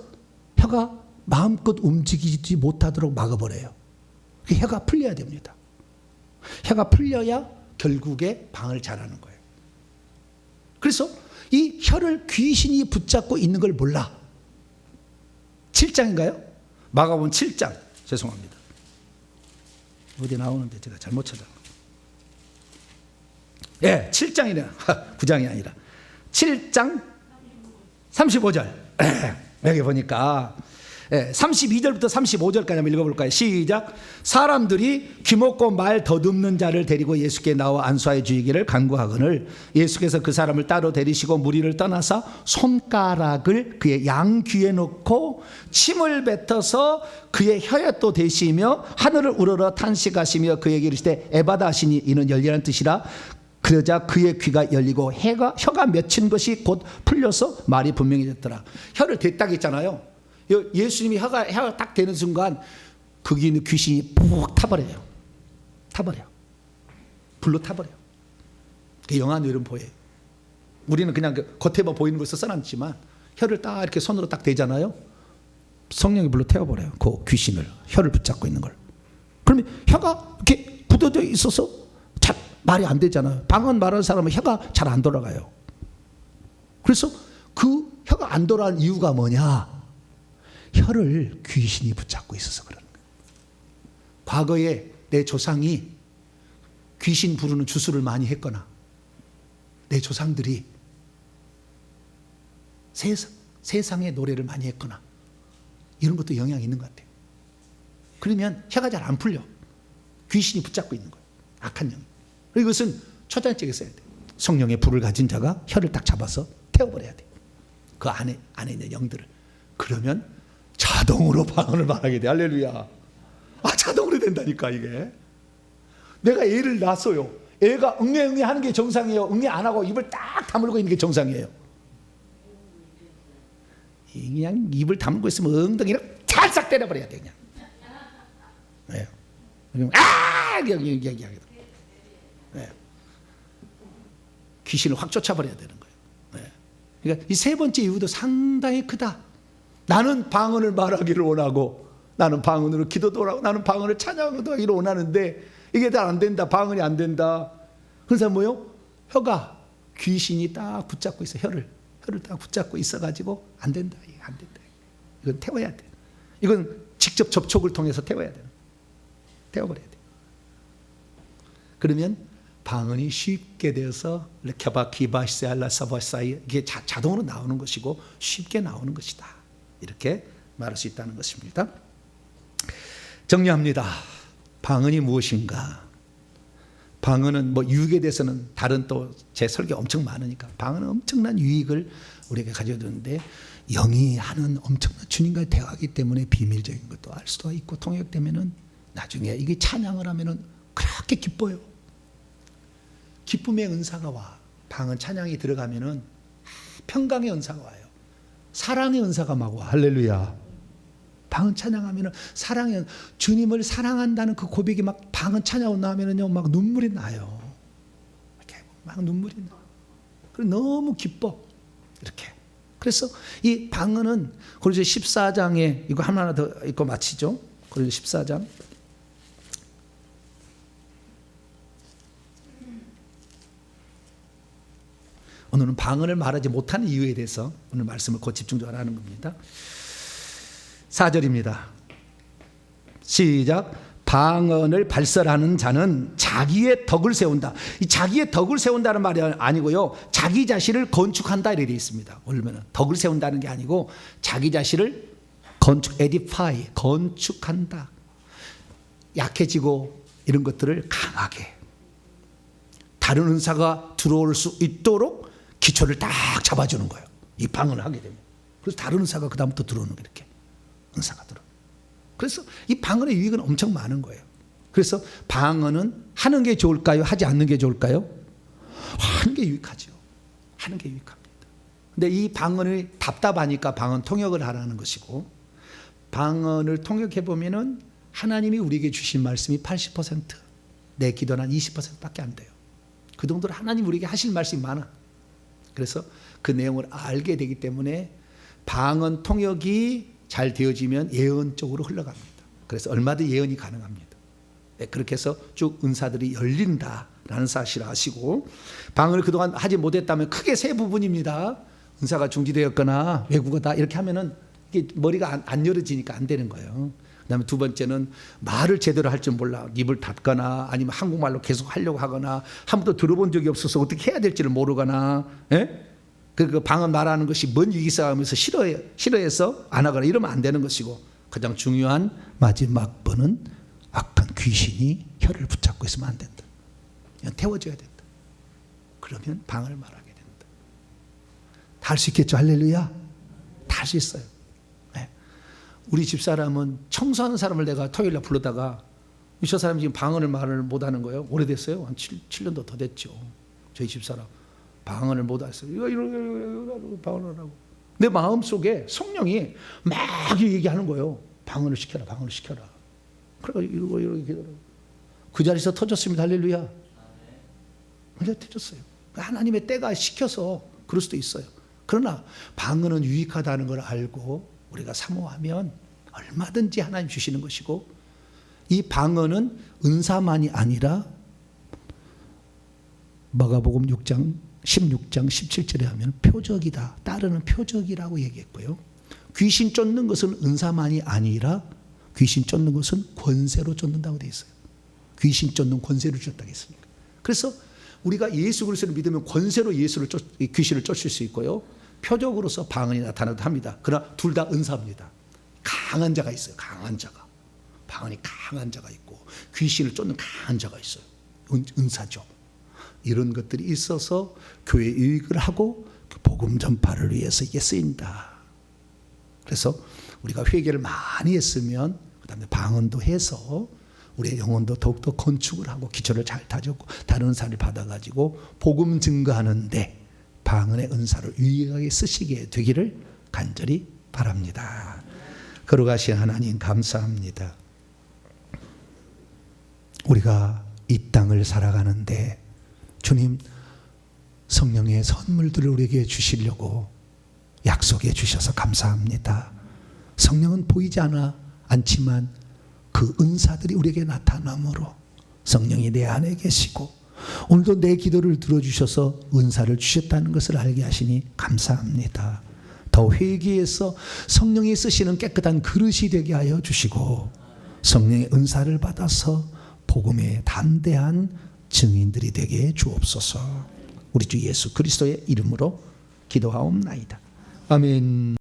혀가 마음껏 움직이지 못하도록 막아버려요. 혀가 풀려야 됩니다. 혀가 풀려야 결국에 방을 잘하는 거예요. 그래서 이 혀를 귀신이 붙잡고 있는 걸 몰라. 7장인가요? 마가복음 7장. 죄송합니다. 어디 나오는데 제가 잘못 찾아. 예, 7장이네. 9장이 아니라 7장 35절. 여기 보니까 32절부터 35절까지 한번 읽어볼까요? 시작. 사람들이 귀먹고 말 더듬는 자를 데리고 예수께 나와 안수하여 주이기를 간구하거늘 예수께서 그 사람을 따로 데리시고 무리를 떠나사 손가락을 그의 양귀에 넣고 침을 뱉어서 그의 혀에 또 대시며 하늘을 우러러 탄식하시며 그에게 이르시되 에바다 하시니 이는 열리라는 뜻이라. 그러자 그의 귀가 열리고 혀가 맺힌 것이 곧 풀려서 말이 분명해졌더라. 혀를 댔다고 했잖아요. 예수님이 혀가 딱 되는 순간 거기 있는 귀신이 푹 타버려요. 불로 타버려요. 그 영한 이름 보여요. 우리는 그냥 겉에만 보이는 것을 써놨지만 혀를 딱 이렇게 손으로 딱 대잖아요. 성령이 불로 태워버려요. 그 귀신을, 혀를 붙잡고 있는 걸. 그러면 혀가 이렇게 굳어져 있어서 잘 말이 안 되잖아요. 방언 말하는 사람은 혀가 잘 안 돌아가요. 그래서 그 혀가 안 돌아가는 이유가 뭐냐? 혀를 귀신이 붙잡고 있어서 그러는 거예요. 과거에 내 조상이 귀신 부르는 주술을 많이 했거나 내 조상들이 세상의 노래를 많이 했거나 이런 것도 영향이 있는 것 같아요. 그러면 혀가 잘 안 풀려. 귀신이 붙잡고 있는 거예요. 악한 영. 이것은 초단적에 써야 돼요. 성령의 불을 가진 자가 혀를 딱 잡아서 태워버려야 돼요. 그 안에 있는 영들을. 그러면 자동으로 방언을 말하게 돼. 할렐루야. 자동으로 된다니까 이게. 내가 애를 낳았어요. 애가 응애 하는 게 정상이에요. 응애 안 하고 입을 딱 다물고 있는 게 정상이에요. 그냥 입을 다물고 있으면 엉덩이를 찰싹 때려버려야 돼 그냥. 네. 여기. 네. 귀신을 확 쫓아버려야 되는 거예요. 네. 그러니까 이 세 번째 이유도 상당히 크다. 나는 방언을 말하기를 원하고 나는 방언으로 기도도 하고 나는 방언을 찬양도 하기를 원하는데 이게 다 안 된다. 방언이 안 된다. 그래서 뭐요? 혀가 귀신이 딱 붙잡고 있어. 혀를 딱 붙잡고 있어가지고 안 된다. 이게 안 된다. 이건 태워야 돼. 이건 직접 접촉을 통해서 태워야 돼. 태워버려야 돼. 그러면 방언이 쉽게 되어서 르캬바키바시세 알라사바사이 이게 자동으로 나오는 것이고 쉽게 나오는 것이다. 이렇게 말할 수 있다는 것입니다. 정리합니다. 방언이 무엇인가? 방언은 유익에 대해서는 다른 또 제 설교 엄청 많으니까 방언은 엄청난 유익을 우리에게 가져두는데 영이 하는 엄청난 주님과의 대화이기 때문에 비밀적인 것도 알 수도 있고 통역되면은 나중에 이게 찬양을 하면은 그렇게 기뻐요. 기쁨의 은사가 와. 방언 찬양이 들어가면은 평강의 은사가 와요. 사랑의 은사가 막 와. 할렐루야. 방언 찬양하면은 사랑의 주님을 사랑한다는 그 고백이 막 방언 찬양으로 나오면은요 막 눈물이 나요. 이렇게 막 눈물이 나. 그래 너무 기뻐. 이렇게. 그래서 이 방언은 고린도 14장에 이거 하나 더 읽고 마치죠. 고린도 14장. 오늘은 방언을 말하지 못하는 이유에 대해서 오늘 말씀을 곧 집중적으로 하는 겁니다. 4절입니다. 시작. 방언을 발설하는 자는 자기의 덕을 세운다. 이 자기의 덕을 세운다는 말이 아니고요, 자기 자신을 건축한다 이렇게 되어 있습니다. 원래는 덕을 세운다는 게 아니고 자기 자신을 edify, 건축한다. 약해지고 이런 것들을 강하게, 다른 은사가 들어올 수 있도록 기초를 딱 잡아주는 거예요. 이 방언을 하게 되면. 그래서 다른 은사가 그 다음부터 들어오는 게 이렇게 은사가 들어. 그래서 이 방언의 유익은 엄청 많은 거예요. 그래서 방언은 하는 게 좋을까요? 하지 않는 게 좋을까요? 하는 게 유익하죠. 하는 게 유익합니다. 근데 이 방언이 답답하니까 방언 통역을 하라는 것이고, 방언을 통역해 보면은 하나님이 우리에게 주신 말씀이 80%, 내 기도는 한 20%밖에 안 돼요. 그 정도로 하나님 우리에게 하실 말씀이 많아. 그래서 그 내용을 알게 되기 때문에 방언 통역이 잘 되어지면 예언 쪽으로 흘러갑니다. 그래서 얼마든지 예언이 가능합니다. 네, 그렇게 해서 쭉 은사들이 열린다라는 사실을 아시고, 방언을 그동안 하지 못했다면 크게 세 부분입니다. 은사가 중지되었거나 외국어다 이렇게 하면은 이게 머리가 안 열어지니까 안 되는 거예요. 그다음에 두 번째는 말을 제대로 할 줄 몰라. 입을 닫거나 아니면 한국말로 계속 하려고 하거나 한 번도 들어본 적이 없어서 어떻게 해야 될지를 모르거나, 예? 그 방언 말하는 것이 뭔 위기 싸움에서 싫어해서 안 하거나 이러면 안 되는 것이고, 가장 중요한 마지막 번은 악한 귀신이 혀를 붙잡고 있으면 안 된다. 그냥 태워줘야 된다. 그러면 방언을 말하게 된다. 다 할 수 있겠죠? 할렐루야. 다 할 수 있어요. 네. 우리 집사람은 청소하는 사람을 내가 토요일날 불러다가, 저 사람이 지금 방언을 말을 못하는 거예요. 오래됐어요. 한 7년도 더 됐죠. 저희 집사람 방언을 못했어요. 이거 방언을 하고, 내 마음속에 성령이 막 얘기하는 거예요. 방언을 시켜라, 방언을 시켜라. 그래가지고 이러고 기도하고 그 자리에서 터졌습니다. 할렐루야. 그냥 터졌어요. 하나님의 때가 시켜서 그럴 수도 있어요. 그러나 방언은 유익하다는 걸 알고 우리가 사모하면 얼마든지 하나님 주시는 것이고, 이 방언은 은사만이 아니라 마가복음 6장 16장 17절에 하면 표적이다, 따르는 표적이라고 얘기했고요. 귀신 쫓는 것은 은사만이 아니라 귀신 쫓는 것은 권세로 쫓는다고 되어 있어요. 귀신 쫓는 권세를 주셨다고 했습니다. 그래서 우리가 예수 그리스도를 믿으면 권세로 귀신을 쫓을 수 있고요, 표적으로서 방언이 나타나도 합니다. 그러나 둘 다 은사입니다. 강한 자가 있어요. 강한 자가. 방언이 강한 자가 있고 귀신을 쫓는 강한 자가 있어요. 은사죠. 이런 것들이 있어서 교회 유익을 하고 복음 전파를 위해서 이게 쓰인다. 그래서 우리가 회개를 많이 했으면 그 다음에 방언도 해서 우리의 영혼도 더욱더 건축을 하고 기초를 잘 다졌고 다른 은사를 받아가지고 복음 증거하는데 방언의 은사를 유익하게 쓰시게 되기를 간절히 바랍니다. 거룩하신 하나님 감사합니다. 우리가 이 땅을 살아가는데 주님 성령의 선물들을 우리에게 주시려고 약속해 주셔서 감사합니다. 성령은 보이지 않지만 그 은사들이 우리에게 나타남으로 성령이 내 안에 계시고 오늘도 내 기도를 들어주셔서 은사를 주셨다는 것을 알게 하시니 감사합니다. 더 회개해서 성령이 쓰시는 깨끗한 그릇이 되게 하여 주시고 성령의 은사를 받아서 복음의 담대한 증인들이 되게 주옵소서. 우리 주 예수 그리스도의 이름으로 기도하옵나이다. 아멘.